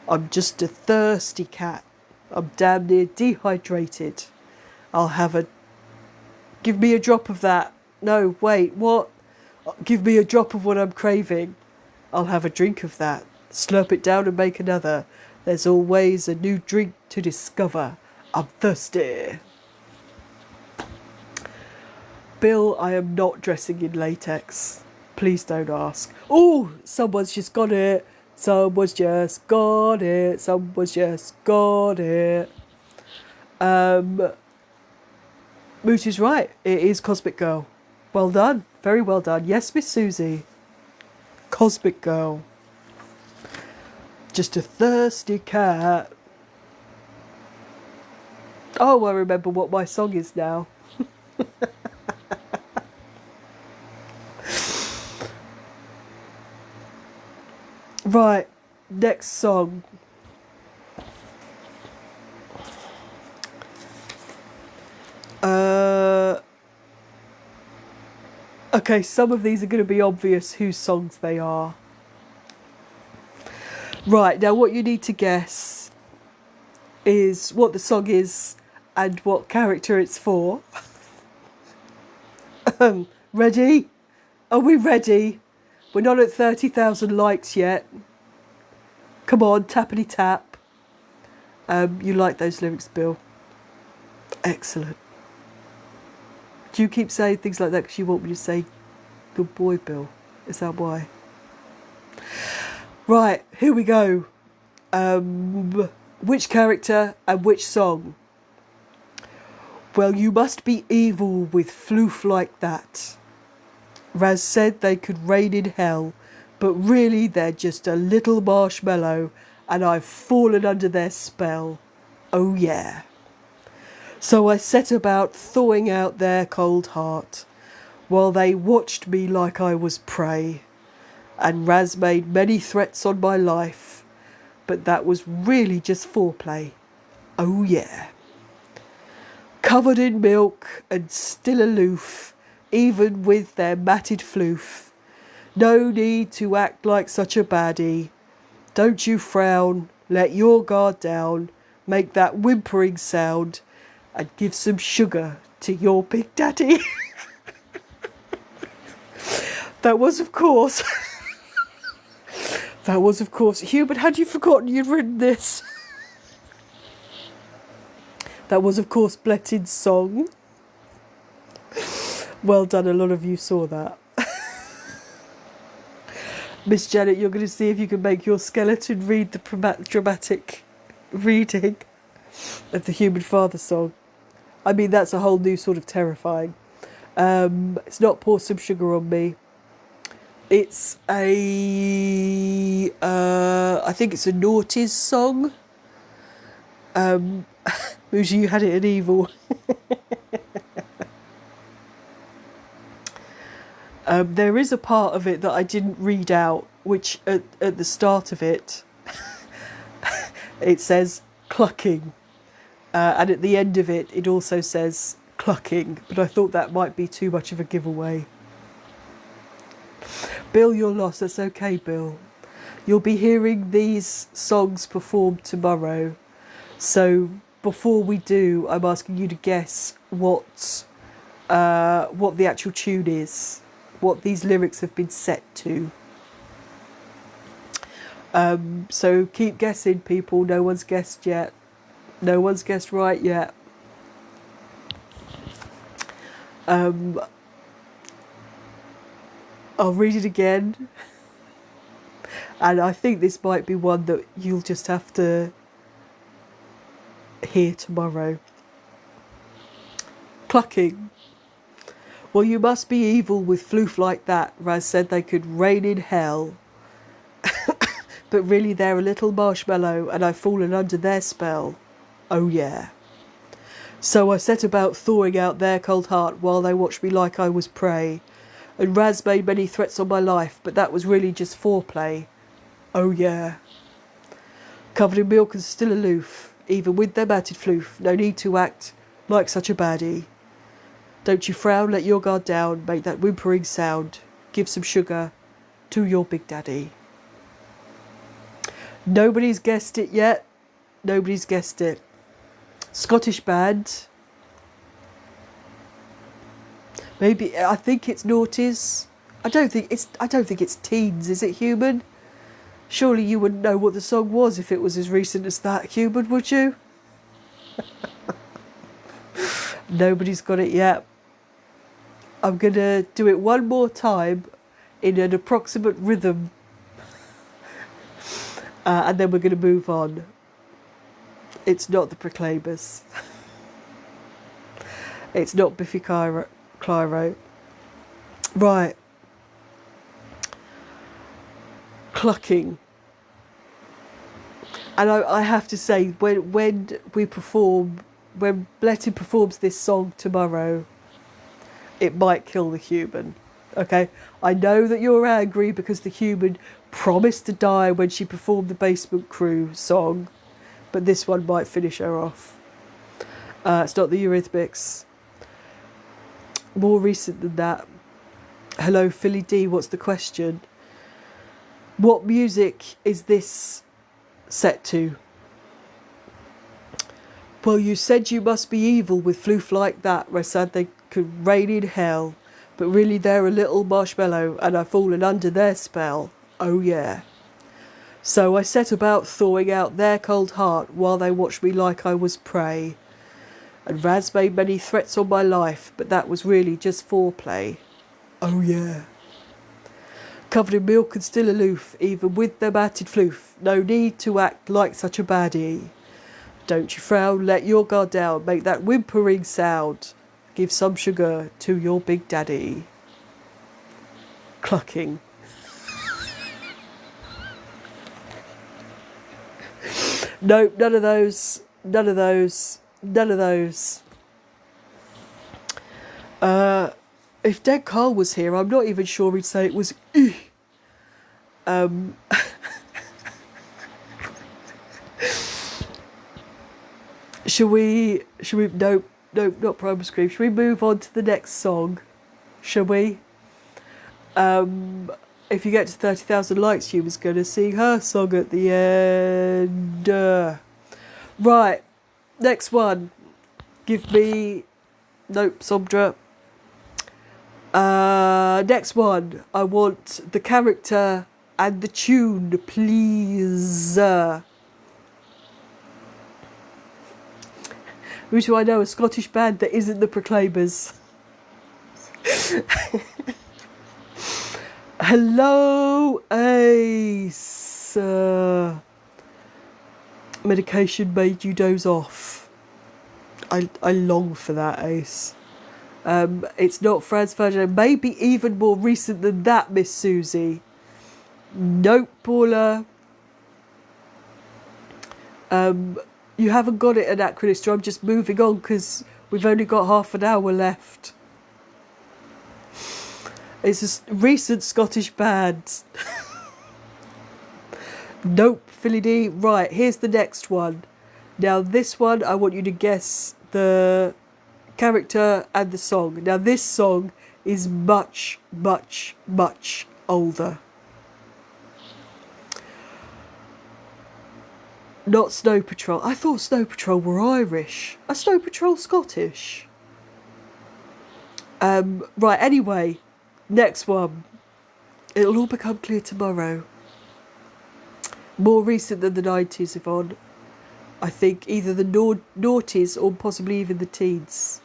I'm just a thirsty cat. I'm damn near dehydrated. I'll have a... Give me a drop of that. No, wait, what? Give me a drop of what I'm craving. I'll have a drink of that. Slurp it down and make another. There's always a new drink to discover. I'm thirsty. Bill, I am not dressing in latex. Please don't ask. Oh, someone's just got it. Someone's just got it. Someone's just got it. Moot is right. It is Cosmic Girl. Well done. Very well done. Yes, Miss Susie. Cosmic Girl. Just a thirsty cat. Oh, I remember what my song is now. Right, next song. Okay, some of these are going to be obvious whose songs they are. Right, now what you need to guess is what the song is and what character it's for. Ready? Are we ready? We're not at 30,000 likes yet. Come on, tappity tap. You like those lyrics, Bill? Excellent. Do you keep saying things like that because you want me to say good boy, Bill? Is that why? Right, here we go. Which character and which song? Well, you must be evil with floof like that. Raz said they could rain in hell, but really they're just a little marshmallow, and I've fallen under their spell. Oh yeah. So I set about thawing out their cold heart, while they watched me like I was prey. And Raz made many threats on my life, but that was really just foreplay. Oh yeah. Covered in milk and still aloof, even with their matted floof. No need to act like such a baddie. Don't you frown, let your guard down, make that whimpering sound, and give some sugar to your big daddy. That was, of course... That was, of course... Hubert, had you forgotten you'd written this? That was, of course, Blettin's song. Well done, a lot of you saw that. Miss Janet, you're going to see if you can make your skeleton read the dramatic reading of the Human Father song. I mean, that's a whole new sort of terrifying. It's not Pour Some Sugar on Me. It's a... I think it's a Naughties song. Muji, you had it in evil. There is a part of it that I didn't read out, which at the start of it, it says clucking. And at the end of it, it also says clucking. But I thought that might be too much of a giveaway. Bill, you're lost. That's okay, Bill. You'll be hearing these songs performed tomorrow. So before we do, I'm asking you to guess what the actual tune is, what these lyrics have been set to. So keep guessing, people. No one's guessed yet. No one's guessed right yet. I'll read it again. And I think this might be one that you'll just have to hear tomorrow. Clucking. Well, you must be evil with floof like that. Raz said they could rain in hell. But really they're a little marshmallow and I've fallen under their spell. Oh yeah. So I set about thawing out their cold heart while they watched me like I was prey. And Raz made many threats on my life, but that was really just foreplay. Oh yeah. Covered in milk and still aloof, even with their matted floof. No need to act like such a baddie. Don't you frown, let your guard down, make that whimpering sound. Give some sugar to your big daddy. Nobody's guessed it yet. Nobody's guessed it. Scottish band. Maybe I think it's noughties. I don't think it's teens. Is it, Human? Surely you wouldn't know what the song was if it was as recent as that, Human, would you? Nobody's got it yet. I'm gonna do it one more time in an approximate rhythm, and then we're gonna move on. It's not the Proclaimers. It's not Biffy Clyro. Right. Clucking. And I have to say, when we perform, when Bletton performs this song tomorrow, it might kill the Human. Okay? I know that you're angry because the Human promised to die when she performed the Basement Crew song, but this one might finish her off. It's not the Eurythmics. More recent than that. Hello, Philly D, what's the question? What music is this set to? Well, you said you must be evil with floof like that. I said they could rain in hell, but really they're a little marshmallow and I've fallen under their spell. Oh yeah. So I set about thawing out their cold heart while they watched me like I was prey. And Raz made many threats on my life, but that was really just foreplay. Oh yeah. Covered in milk and still aloof, even with their matted floof. No need to act like such a baddie. Don't you frown, let your guard down, make that whimpering sound. Give some sugar to your big daddy. Clucking. Nope, none of those. None of those. None of those. If Dead Carl was here, I'm not even sure he'd say it was Should we nope, not Primal Scream. Should we move on to the next song? Shall we? If you get to 30,000 likes, she was going to sing her song at the end. Right, next one. Give me... Nope, Somdra. Next one. I want the character and the tune, please. Who do I know? A Scottish band that isn't the Proclaimers. Hello, Ace. Medication made you doze off. I long for that, Ace. It's not Franz Ferdinand. Maybe even more recent than that, Miss Susie. Nope, Paula. You haven't got it, Anachronistra. I'm just moving on because we've only got half an hour left. It's a recent Scottish band. Nope, Philly D. Right, here's the next one. Now this one, I want you to guess the character and the song. Now this song is much, much, much older. Not Snow Patrol. I thought Snow Patrol were Irish. Are Snow Patrol Scottish? Right, anyway. Next one. It'll all become clear tomorrow. More recent than the 90s, Yvonne. I think either the noughties or possibly even the teens.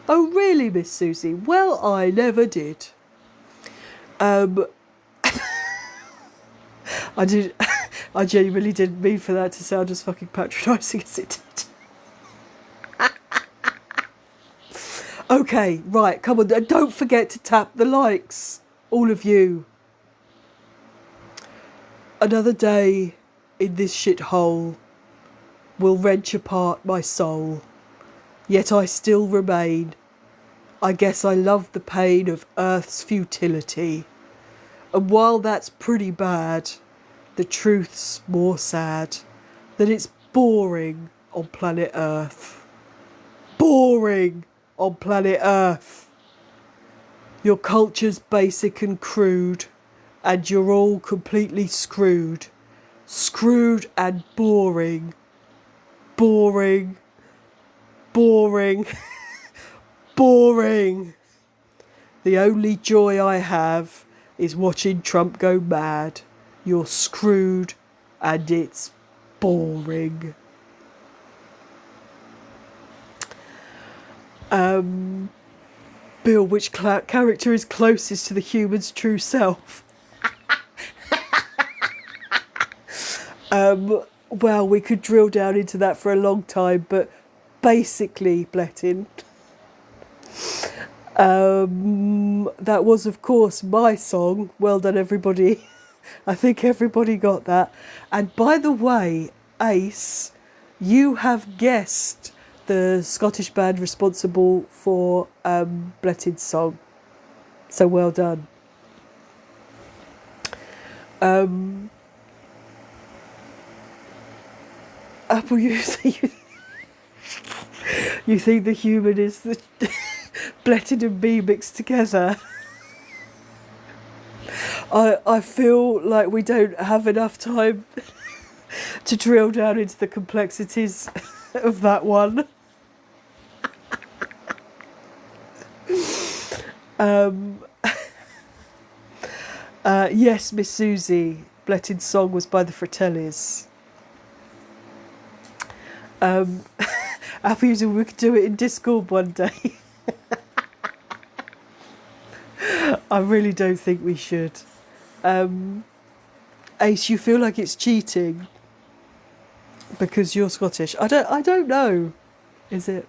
Oh, really, Miss Susie? Well, I never did. I genuinely didn't mean for that to sound as fucking patronising as it did. Okay, right, come on. And don't forget to tap the likes. All of you. Another day in this shithole will wrench apart my soul. yet I still remain. I guess I love the pain of Earth's futility. And while that's pretty bad, the truth's more sad. That it's boring on planet Earth. Boring on planet Earth. Your culture's basic and crude, and you're all completely screwed. Screwed and boring. Boring. Boring. Boring. The only joy I have is watching Trump go mad. You're screwed and it's boring. Bill, which character is closest to the human's true self? Well, we could drill down into that for a long time, but basically, Blettin, that was, of course, my song. Well done, everybody. I think everybody got that. And by the way, Ace, you have guessed the Scottish band responsible for Blettin's song. So well done. Apple, you think the human is the Blettin and me mixed together? I feel like we don't have enough time to drill down into the complexities of that one. Yes, Miss Susie, Blettin's song was by the Fratellis. Happy we could do it in Discord one day. I really don't think we should. Ace, you feel like it's cheating because you're Scottish. I don't know. Is it?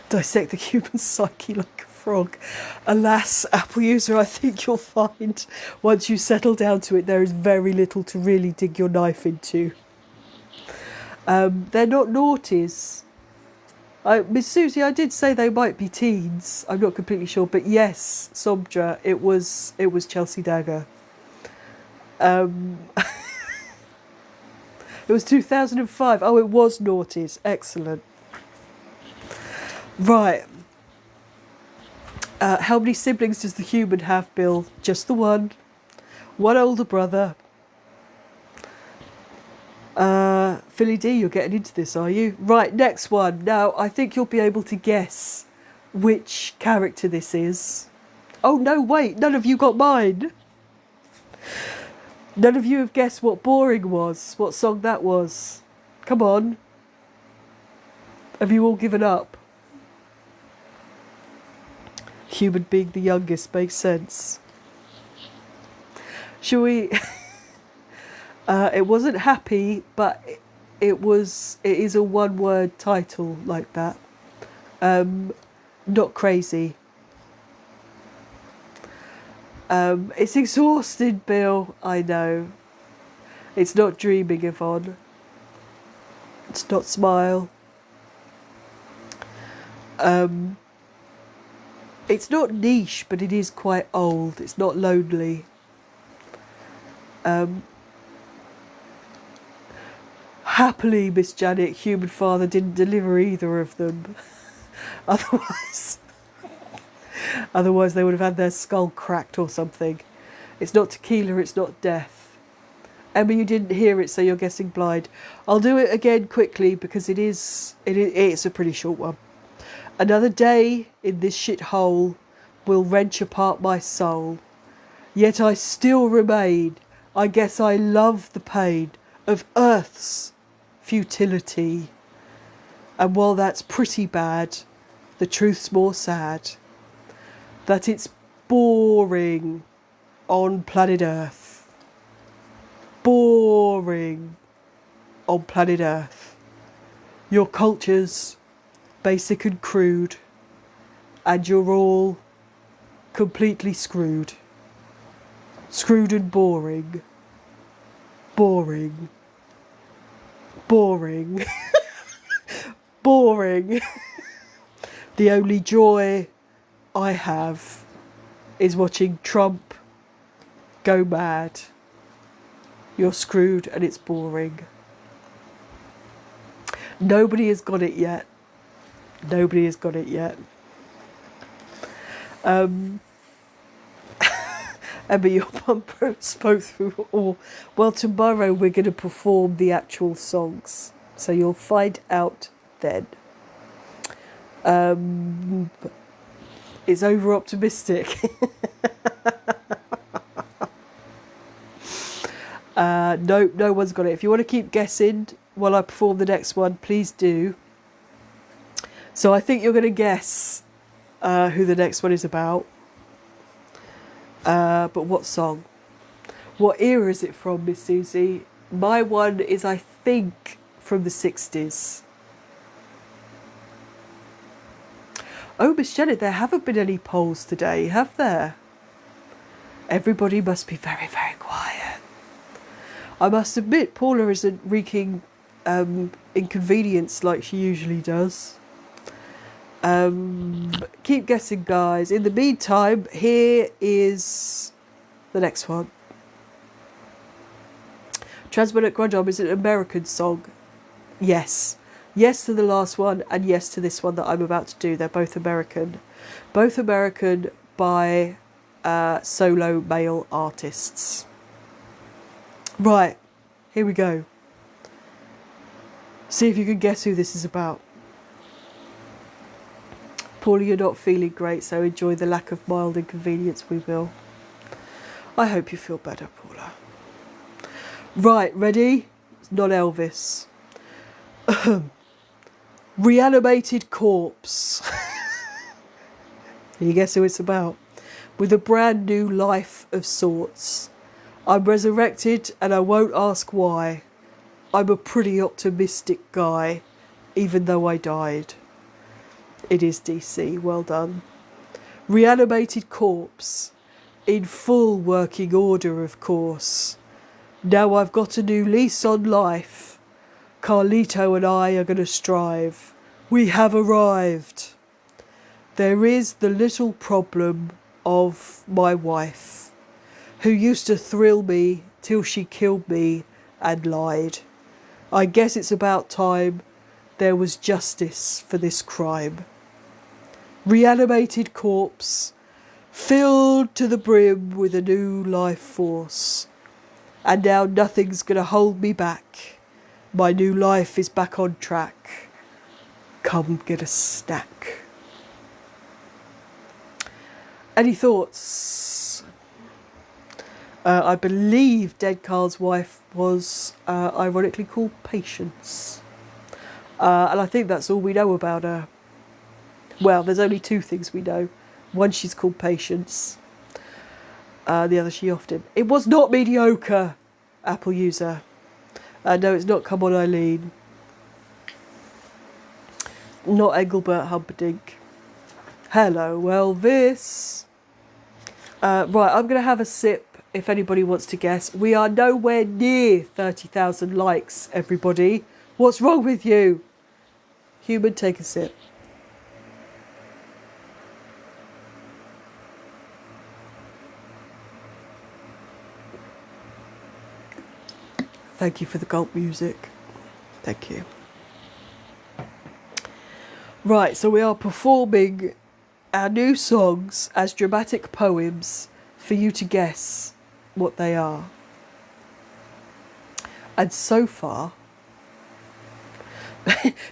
Dissect the human psyche like a frog. Alas, Apple user, I think you'll find once you settle down to it, there is very little to really dig your knife into. They're not naughties. Miss Susie, I did say they might be teens. I'm not completely sure, but yes, Sombra, it was Chelsea Dagger. It was 2005. Oh, it was naughties. Excellent. Right. How many siblings does the human have, Bill? Just the one. One older brother. Philly D, you're getting into this, are you? Right, next one. Now, I think you'll be able to guess which character this is. Oh, no, wait. None of you got mine. None of you have guessed what Boring was, what song that was. Come on. Have you all given up? Human being the youngest makes sense. Shall we... it wasn't Happy, but it is a one-word title like that. Not Crazy. It's exhausting, Bill. I know. It's not Dreaming, Yvonne. It's not Smile. It's not niche, but it is quite old. It's not Lonely. Happily, Miss Janet, human father didn't deliver either of them. Otherwise they would have had their skull cracked or something. It's not Tequila, it's not Death. Emma, you didn't hear it, so you're guessing blind. I'll do it again quickly because it's a pretty short one. Another day in this shithole will wrench apart my soul. Yet I still remain. I guess I love the pain of Earth's futility. And while that's pretty bad, the truth's more sad. That it's boring on planet Earth. Boring on planet Earth. Your culture's basic and crude, and you're all completely screwed. Screwed and boring. Boring. Boring. boring. The only joy I have is watching Trump go mad. You're screwed and it's boring. Nobody has got it yet. Nobody has got it yet. Emma, your bumper spoke through all. Well, tomorrow we're going to perform the actual songs. So you'll find out then. It's over optimistic. No one's got it. If you want to keep guessing while I perform the next one, please do. So I think you're going to guess who the next one is about. But what song? What era is it from, Miss Susie? My one is, I think, from the 60s. Oh, Miss Janet, there haven't been any polls today, have there? Everybody must be very, very quiet. I must admit, Paula isn't wreaking inconvenience like she usually does. Keep guessing, guys. In the meantime, here is the next one. Transmit Grunge is an American song. Yes. Yes to the last one, and yes to this one that I'm about to do. They're both American. Both American by solo male artists. Right, here we go. See if you can guess who this is about. Paula, you're not feeling great, so enjoy the lack of mild inconvenience we will. I hope you feel better, Paula. Right, ready? It's not Elvis. Reanimated corpse. Can you guess who it's about? With a brand new life of sorts. I'm resurrected and I won't ask why. I'm a pretty optimistic guy, even though I died. It is DC, well done. Reanimated corpse. In full working order, of course. Now I've got a new lease on life. Carlito and I are going to strive. We have arrived. There is the little problem of my wife, who used to thrill me till she killed me and lied. I guess it's about time there was justice for this crime. Reanimated corpse, filled to the brim with a new life force. And now nothing's going to hold me back. My new life is back on track. Come get a snack. Any thoughts? I believe Dead Carl's wife was ironically called Patience. And I think that's all we know about her. Well, there's only two things we know. One, she's called Patience. The other, she offed him. It was not mediocre, Apple user. No, it's not Come On Eileen. Not Engelbert Humperdinck. Hello, Elvis. Right, I'm going to have a sip if anybody wants to guess. We are nowhere near 30,000 likes, everybody. What's wrong with you? Human, take a sip. Thank you for the gulp music. Thank you. Right, so we are performing our new songs as dramatic poems for you to guess what they are. And so far,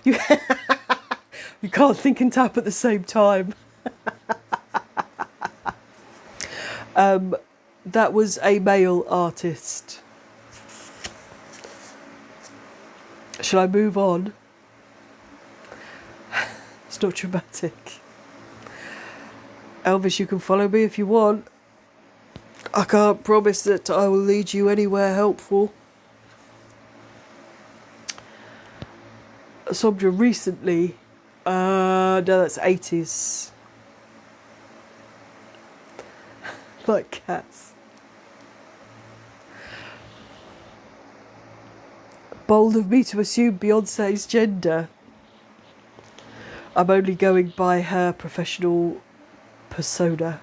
you can't think and tap at the same time. That was a male artist. Shall I move on? It's not dramatic. Elvis, you can follow me if you want. I can't promise that I will lead you anywhere helpful. Sondra recently, no, that's 80s. Like cats. Bold of me to assume Beyonce's gender. I'm only going by her professional persona.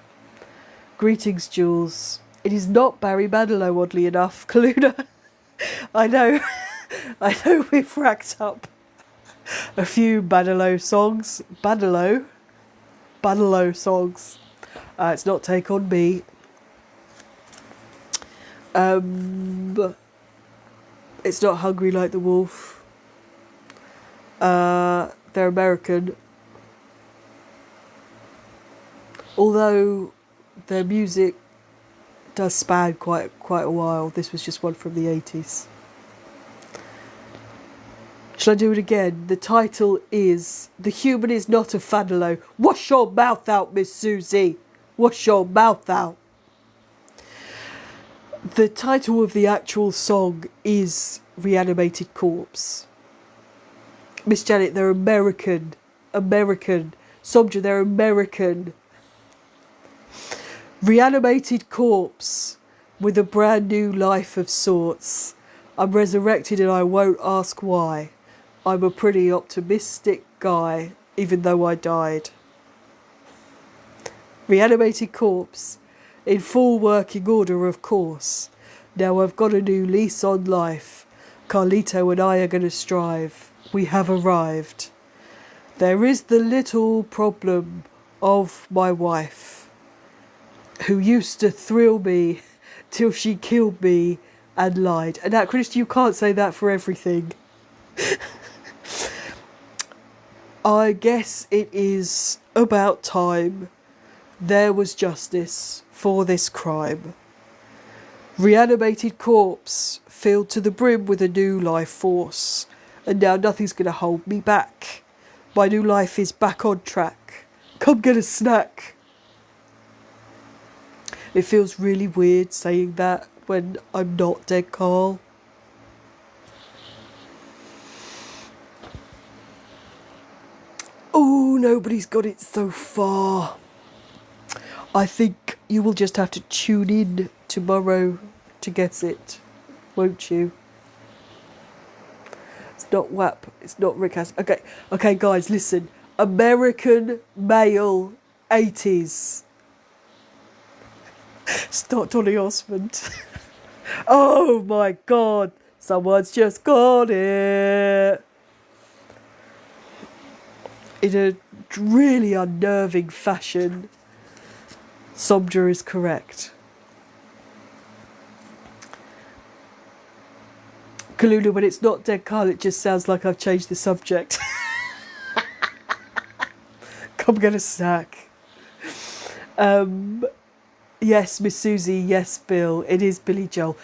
Greetings, Jules. It is not Barry Manilow, oddly enough. Kaluna. I know. I know we've racked up a few Manilow songs. Manilow songs. It's not Take On Me. It's not Hungry Like the Wolf. They're American. Although their music does span quite a while. This was just one from the 80s. Shall I do it again? The title is The Human Is Not a Fadalo. Wash your mouth out, Miss Susie. Wash your mouth out. The title of the actual song is Reanimated Corpse. Miss Janet, they're American. Somja, they're American. Reanimated corpse with a brand new life of sorts. I'm resurrected and I won't ask why. I'm a pretty optimistic guy, even though I died. Reanimated corpse. In full working order, of course. Now I've got a new lease on life. Carlito and I are going to strive. We have arrived. There is the little problem of my wife, who used to thrill me till she killed me and lied. And that, Chris, you can't say that for everything. I guess it is about time there was justice for this crime. Reanimated corpse filled to the brim with a new life force, and now nothing's going to hold me back. My new life is back on track. Come get a snack. It feels really weird saying that when I'm not dead, Carl. Oh, nobody's got it so far. I think you will just have to tune in tomorrow to guess it, won't you? It's not WAP, it's not Rick Has. Okay, guys, listen. American male 80s. It's not Donny Osmond. Oh my God, someone's just got it. In a really unnerving fashion, Somja is correct. Kaluna, when it's not Dead Carl, it just sounds like I've changed the subject. Come get a snack. Yes, Miss Susie, yes, Bill, it is Billy Joel.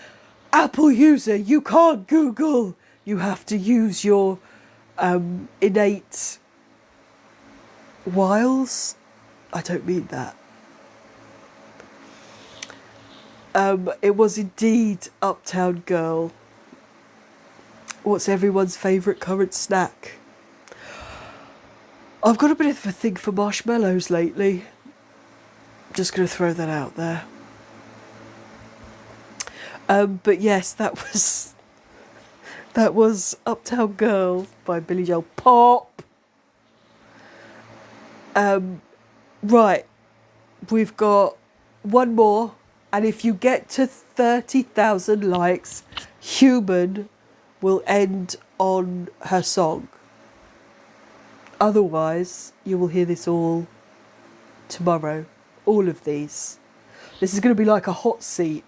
Apple user, you can't Google. You have to use your innate wiles. I don't mean that. It was indeed Uptown Girl. What's everyone's favourite current snack? I've got a bit of a thing for marshmallows lately. Just going to throw that out there. But yes, that was Uptown Girl by Billy Joel. Pop. Right, we've got one more, and if you get to 30,000 likes, Human will end on her song. Otherwise, you will hear this all tomorrow. All of these. This is going to be like a hot seat.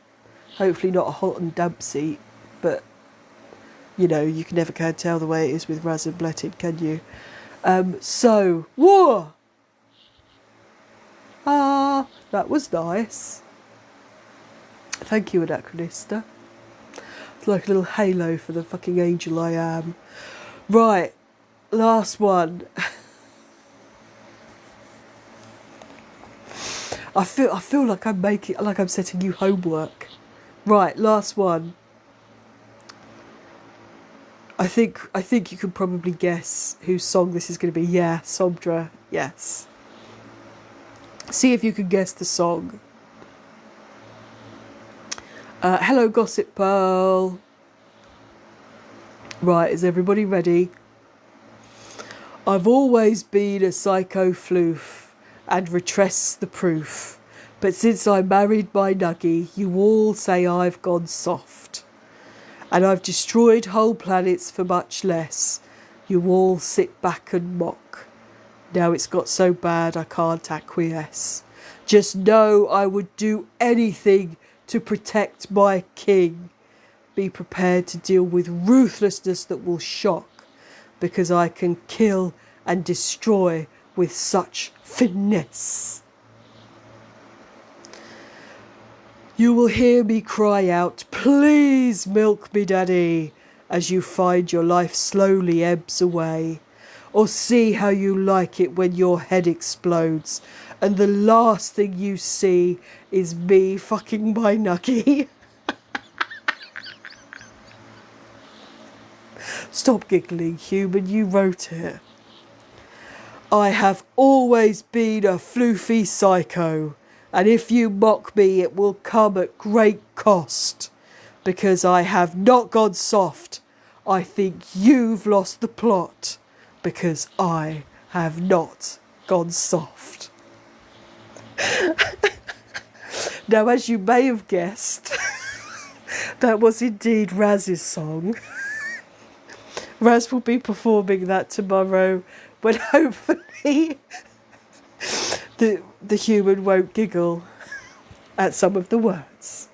Hopefully not a hot and damp seat, but you know, you can never can tell the way it is with Raz and Bletted, can you? So, whoa! Ah, that was nice. Thank you, Anachronista. It's like a little halo for the fucking angel I am. Right, last one. I feel like I'm setting you homework. Right, last one. I think you can probably guess whose song this is going to be. Yeah, Somdra. Yes. See if you can guess the song. Hello, Gossip Pearl. Right, is everybody ready? I've always been a psycho floof and retress the proof. But since I married my nuggy, you all say I've gone soft. And I've destroyed whole planets for much less. You all sit back and mock. Now it's got so bad I can't acquiesce. Just know I would do anything to protect my king. Be prepared to deal with ruthlessness that will shock, because I can kill and destroy with such finesse. You will hear me cry out, please milk me daddy, as you find your life slowly ebbs away. Or see how you like it when your head explodes and the last thing you see is me fucking my nuggy. Stop giggling, human, you wrote it. I have always been a floofy psycho, and if you mock me it will come at great cost, because I have not gone soft. I think you've lost the plot, because I have not gone soft. Now, as you may have guessed, that was indeed Raz's song. Raz will be performing that tomorrow, when hopefully the human won't giggle at some of the words.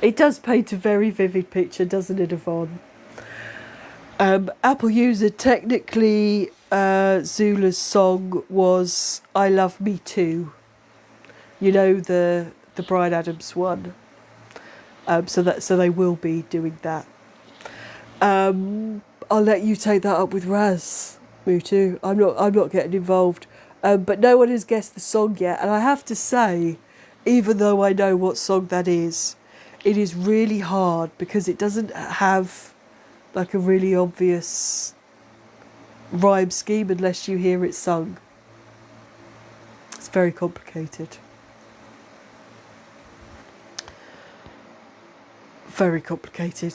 It does paint a very vivid picture, doesn't it, Yvonne? Apple user, technically Zula's song was I Love Me Too. You know, the Bryan Adams one. So they will be doing that. I'll let you take that up with Raz, Mutu. I'm not getting involved. But no one has guessed the song yet, and I have to say, even though I know what song that is, it is really hard because it doesn't have like a really obvious rhyme scheme unless you hear it sung. It's very complicated. Very complicated.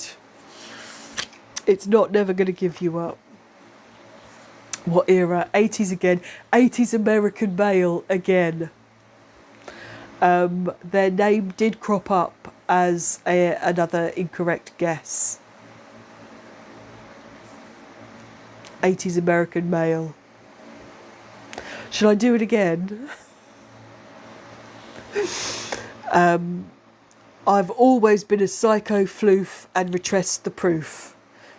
It's not Never Gonna Give You Up. What era? 80s again. 80s American male again. Their name did crop up as another incorrect guess. 80s American male. Should I do it again? I've always been a psycho floof and retressed the proof.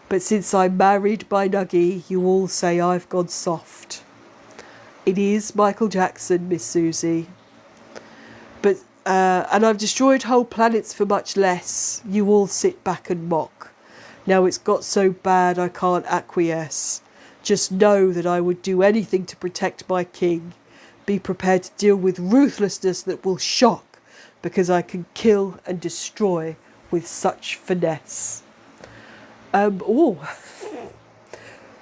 But since I married my nuggy, you all say I've gone soft. It is Michael Jackson, Miss Susie. But and I've destroyed whole planets for much less. You all sit back and mock. Now it's got so bad I can't acquiesce. Just know that I would do anything to protect my king. Be prepared to deal with ruthlessness that will shock, because I can kill and destroy with such finesse.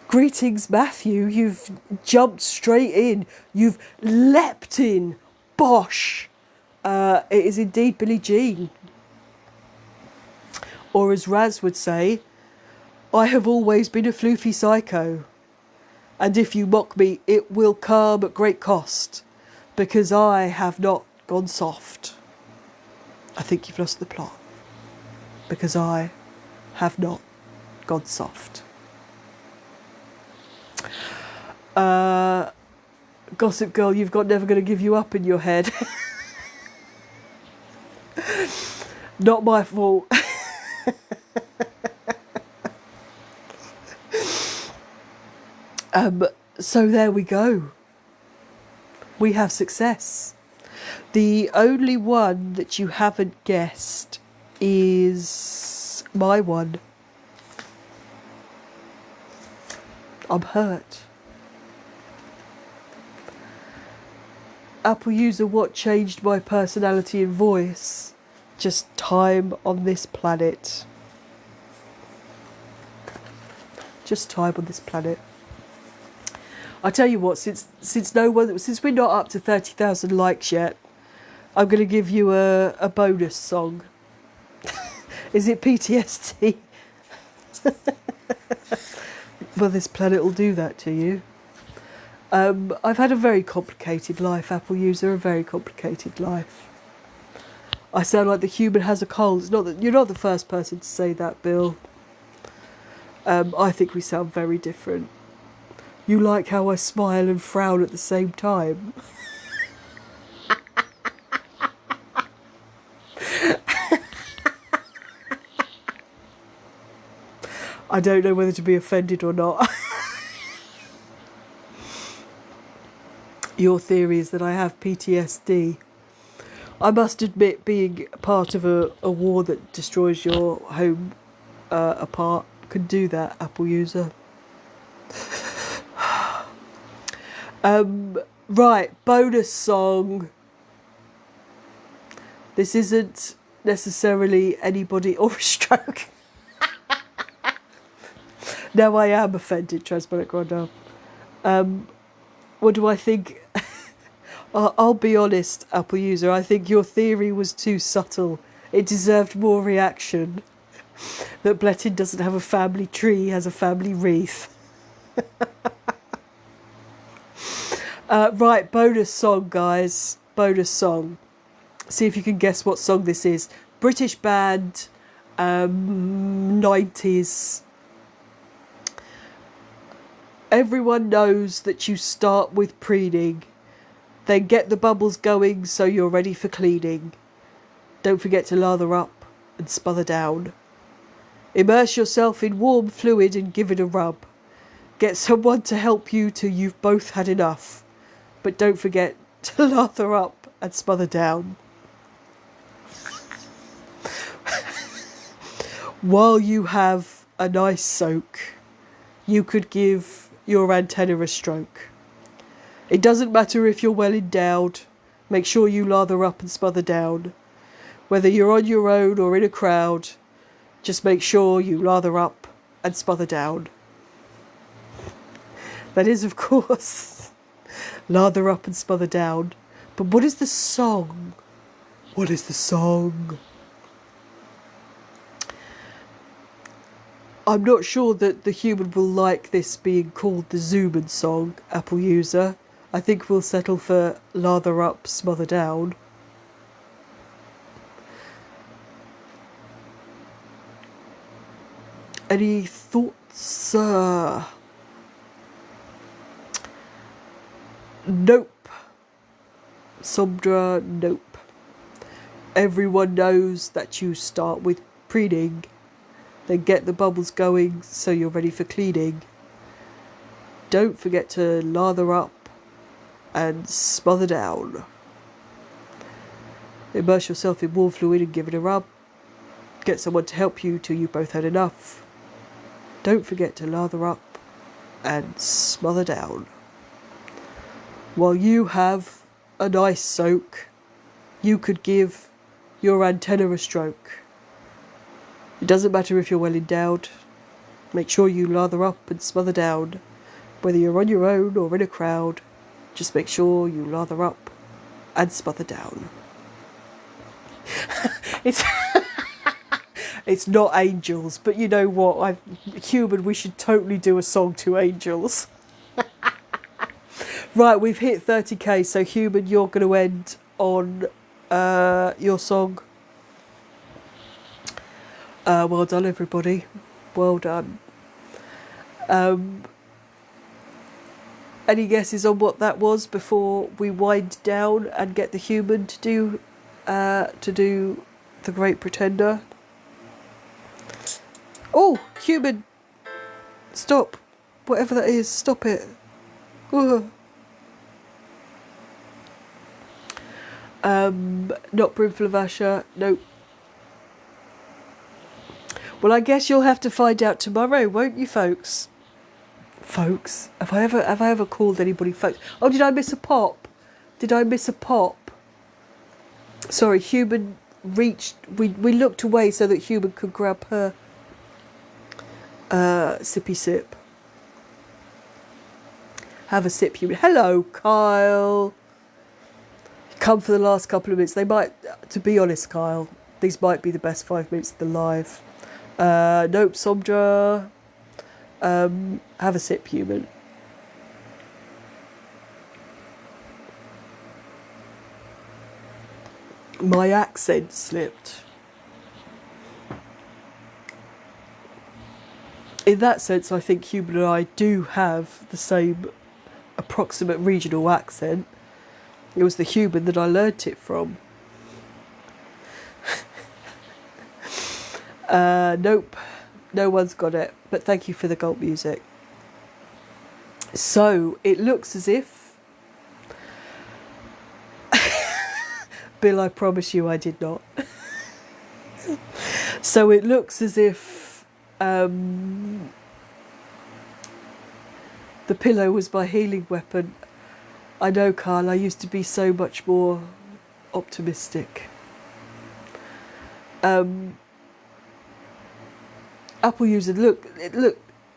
Greetings, Matthew. You've jumped straight in. You've leapt in. Bosh. It is indeed Billie Jean. Or as Raz would say, I have always been a floofy psycho. And if you mock me, it will come at great cost, because I have not gone soft. I think you've lost the plot, because I have not gone soft. Gossip Girl, you've got Never Gonna Give You Up in your head. Not my fault. So there we go. We have success. The only one that you haven't guessed is my one. I'm hurt. Apple user, what changed my personality and voice? Just time on this planet. Just time on this planet. I tell you what, since we're not up to 30,000 likes yet, I'm going to give you a bonus song. Is it PTSD? Well, this planet will do that to you. I've had a very complicated life, Apple user, a very complicated life. I sound like the human has a cold. It's not that you're not the first person to say that, Bill. I think we sound very different. You like how I smile and frown at the same time. I don't know whether to be offended or not. Your theory is that I have PTSD. I must admit, being part of a war that destroys your home apart can do that, Apple user. Right, bonus song. This isn't necessarily anybody or a stroke. No, I am offended, Transparent Grandal. What do I think? I'll be honest, Apple user. I think your theory was too subtle. It deserved more reaction. That Blettin doesn't have a family tree, has a family wreath. Right, bonus song, guys. Bonus song. See if you can guess what song this is. British band, 90s. Everyone knows that you start with preening, then get the bubbles going so you're ready for cleaning. Don't forget to lather up and smother down. Immerse yourself in warm fluid and give it a rub. Get someone to help you till you've both had enough. But don't forget to lather up and smother down. While you have a nice soak, you could give your antenna a stroke. It doesn't matter if you're well endowed. Make sure you lather up and smother down. Whether you're on your own or in a crowd, just make sure you lather up and smother down. That is, of course, lather up and smother down. But what is the song? What is the song? I'm not sure that the human will like this being called the Zoomin song, Apple user. I think we'll settle for lather up, smother down. Any thoughts? Nope. Somdra, nope. Everyone knows that you start with preening, then get the bubbles going so you're ready for cleaning. Don't forget to lather up and smother down. Immerse yourself in warm fluid and give it a rub. Get someone to help you till you've both had enough. Don't forget to lather up and smother down. While you have a nice soak, you could give your antenna a stroke. It doesn't matter if you're well endowed. Make sure you lather up and smother down. Whether you're on your own or in a crowd, just make sure you lather up and smother down. It's not angels, but you know what? Human, we should totally do a song to angels. Right, we've hit 30k, so human, you're going to end on your song. Well done, everybody. Well done. Any guesses on what that was before we wind down and get the human to do The Great Pretender? Oh, human! Stop. Whatever that is, stop it. Ugh. Not Brimful of Asher. Nope. Well, I guess you'll have to find out tomorrow, won't you, folks? Folks? Have I ever called anybody folks? Oh, did I miss a pop? Did I miss a pop? Sorry, human reached... We looked away so that human could grab her sippy sip. Have a sip, human. Hello, Kyle. Come for the last couple of minutes. They might, to be honest, Kyle, these might be the best 5 minutes of the live. Nope, Somdra. Have a sip, human. My accent slipped. In that sense, I think human and I do have the same approximate regional accent. It was the human that I learnt it from. Nope, no one's got it, but thank you for the gulp music. So, it looks as if... Bill, I promise you I did not. So it looks as if the pillow was my healing weapon. I know, Carl, I used to be so much more optimistic. Apple user, look,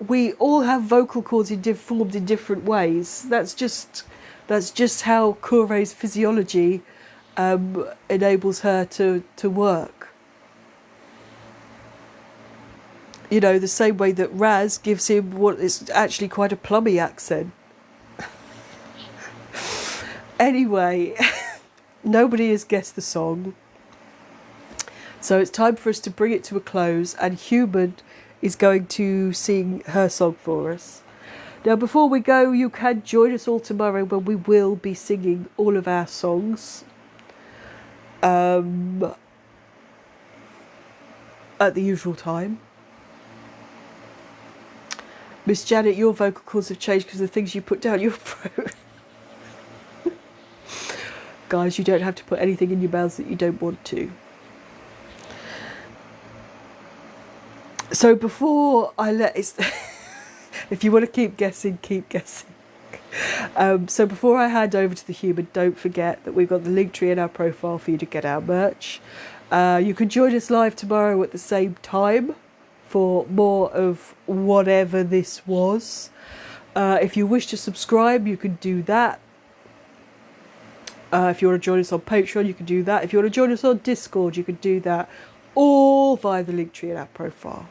we all have vocal cords formed in different ways. That's just how Kurei's physiology enables her to work. You know, the same way that Raz gives him what is actually quite a plummy accent. Anyway, nobody has guessed the song. So it's time for us to bring it to a close, and Human is going to sing her song for us. Now, before we go, you can join us all tomorrow when we will be singing all of our songs. At the usual time. Miss Janet, your vocal cords have changed because of the things you put down your throat. Guys, you don't have to put anything in your mouths that you don't want to. So before I let it... if you want to keep guessing, keep guessing. So before I hand over to the human, don't forget that we've got the link tree in our profile for you to get our merch. You can join us live tomorrow at the same time for more of whatever this was. If you wish to subscribe, you can do that. If you want to join us on Patreon, you can do that. If you want to join us on Discord, you can do that. All via the link tree in our profile.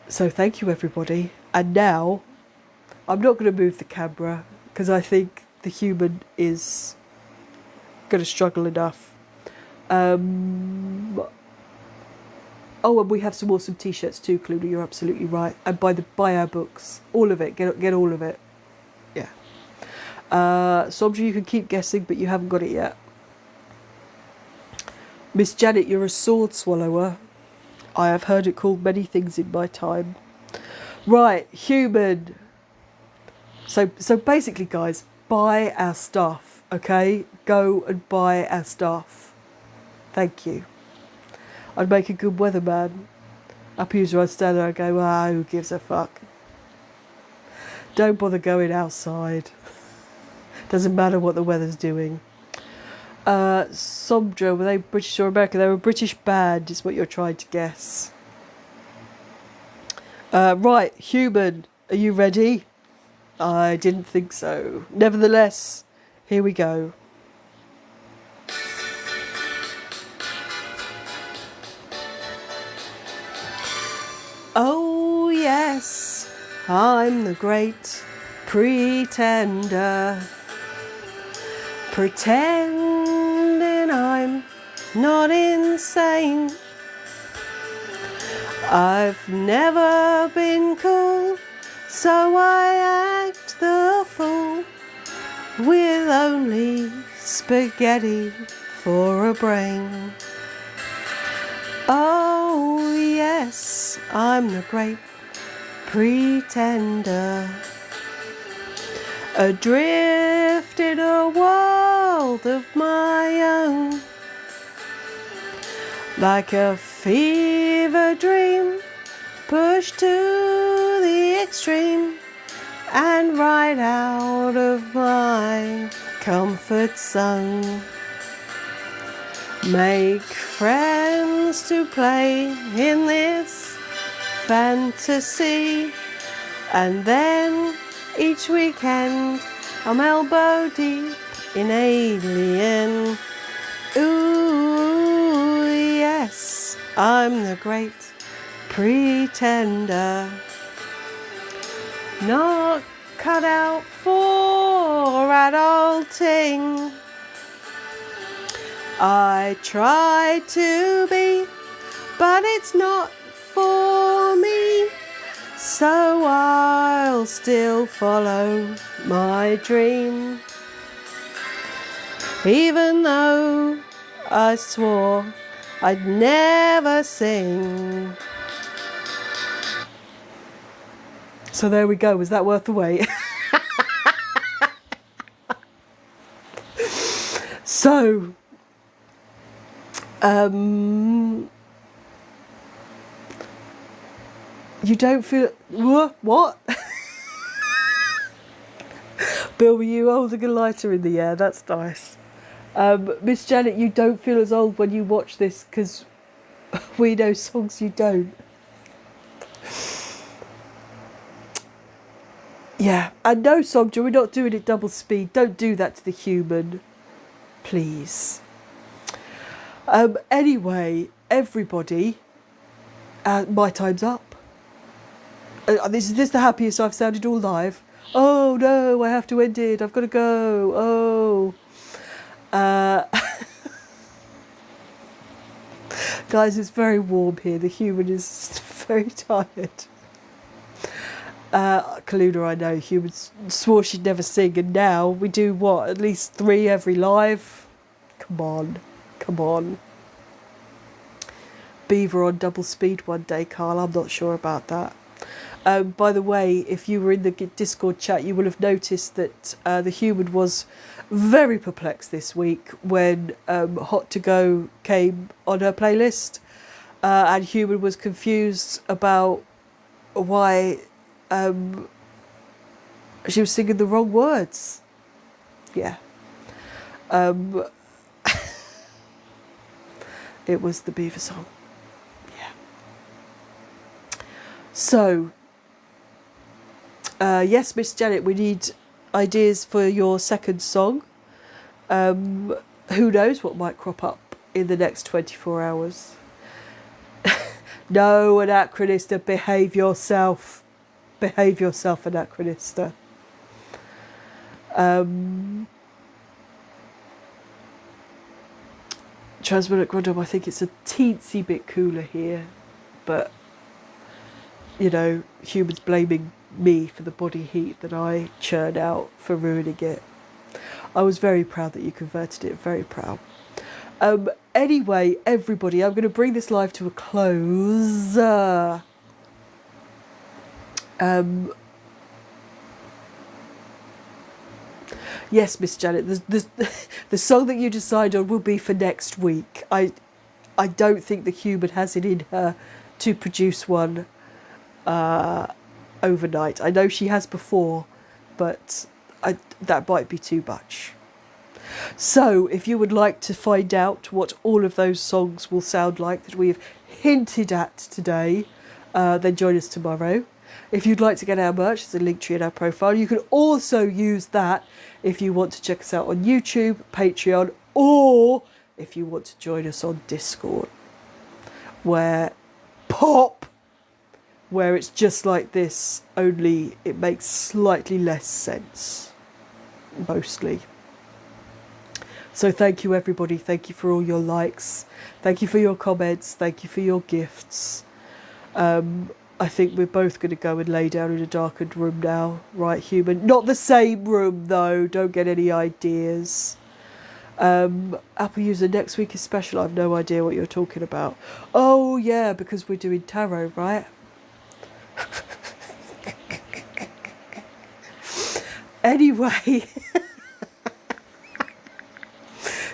So thank you, everybody. And now, I'm not going to move the camera because I think the human is going to struggle enough. Oh, and we have some awesome t-shirts too, Cluna, you're absolutely right. And buy our books. All of it. Get all of it. Yeah. Somja, you can keep guessing, but you haven't got it yet. Miss Janet, you're a sword swallower. I have heard it called many things in my time. Right, human. So basically, guys, buy our stuff, okay? Go and buy our stuff. Thank you. I'd make a good weatherman. Up user, I'd stand there and go, who gives a fuck? Don't bother going outside. Doesn't matter what the weather's doing. Somdra, were they British or American? They were a British band, is what you're trying to guess. Right, human, are you ready? I didn't think so. Nevertheless, here we go. Oh yes, I'm the great pretender. Pretending I'm not insane. I've never been cool, so I act the fool with only spaghetti for a brain. Oh yes, I'm the great pretender. Adrift in a world of my own, like a fever dream pushed to the extreme, and right out of my comfort zone. Make friends to play in this fantasy, and then each weekend I'm elbow deep in Alien. Ooh, yes, I'm the great pretender, not cut out for adulting. I try to be, but it's not for me, so I'll still follow my dream, even though I swore I'd never sing. So there we go. Was that worth the wait? So, you don't feel... What? Bill, were you holding a lighter in the air? That's nice. Miss Janet, you don't feel as old when you watch this because we know songs you don't. Yeah, and no, Songja, we're not doing it double speed. Don't do that to the human. Please. Anyway, everybody, my time's up. Is this the happiest I've sounded all live? Oh no, I have to end it. I've got to go. Oh. Guys, it's very warm here. The human is very tired. Kaluna, I know, humans swore she'd never sing, and now we do what? At least 3 every live? Come on. Beaver on double speed one day, Carl. I'm not sure about that. By the way, if you were in the Discord chat, you will have noticed that the human was very perplexed this week when Hot to Go came on her playlist, and human was confused about why she was singing the wrong words. Yeah. It was the Beaver song. Yeah. So, yes, Miss Janet, we need ideas for your second song. Who knows what might crop up in the next 24 hours. No, Anachronista, behave yourself. Behave yourself, Anachronista. Transmitted Grundle, I think it's a teensy bit cooler here, but you know, humans blaming me for the body heat that I churn out for ruining it. I was very proud that you converted it, very proud. Anyway, everybody, I'm going to bring this live to a close. Yes, Miss Janet, the song that you decide on will be for next week. I don't think the human has it in her to produce one overnight. I know she has before, but that might be too much. So, if you would like to find out what all of those songs will sound like that we have hinted at today, then join us tomorrow. If you'd like to get our merch, there's a link tree in our profile. You can also use that if you want to check us out on YouTube, Patreon, or if you want to join us on Discord, where it's just like this, only it makes slightly less sense, mostly. So thank you, everybody. Thank you for all your likes. Thank you for your comments. Thank you for your gifts. I think we're both going to go and lay down in a darkened room now, right, human? Not the same room, though. Don't get any ideas. Apple user next week is special. I have no idea what you're talking about. Oh, yeah, because we're doing tarot, right? Anyway.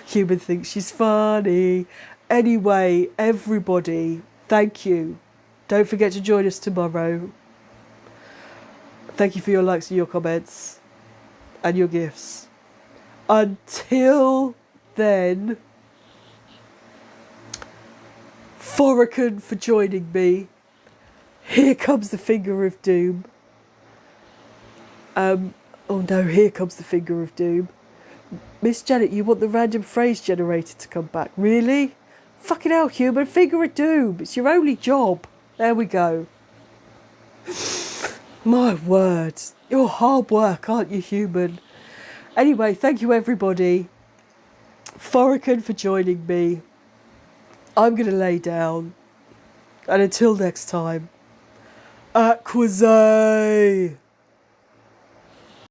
Human thinks she's funny. Anyway, everybody, thank you. Don't forget to join us tomorrow. Thank you for your likes and your comments and your gifts. Until then, Forrican for joining me. Here comes the finger of doom. Oh no, here comes the finger of doom. Miss Janet, you want the random phrase generator to come back? Really? Fucking hell, human. Finger of doom. It's your only job. There we go. My word. You're hard work, aren't you, human? Anyway, thank you, everybody. Forrican for joining me. I'm going to lay down. And until next time, Acquisite!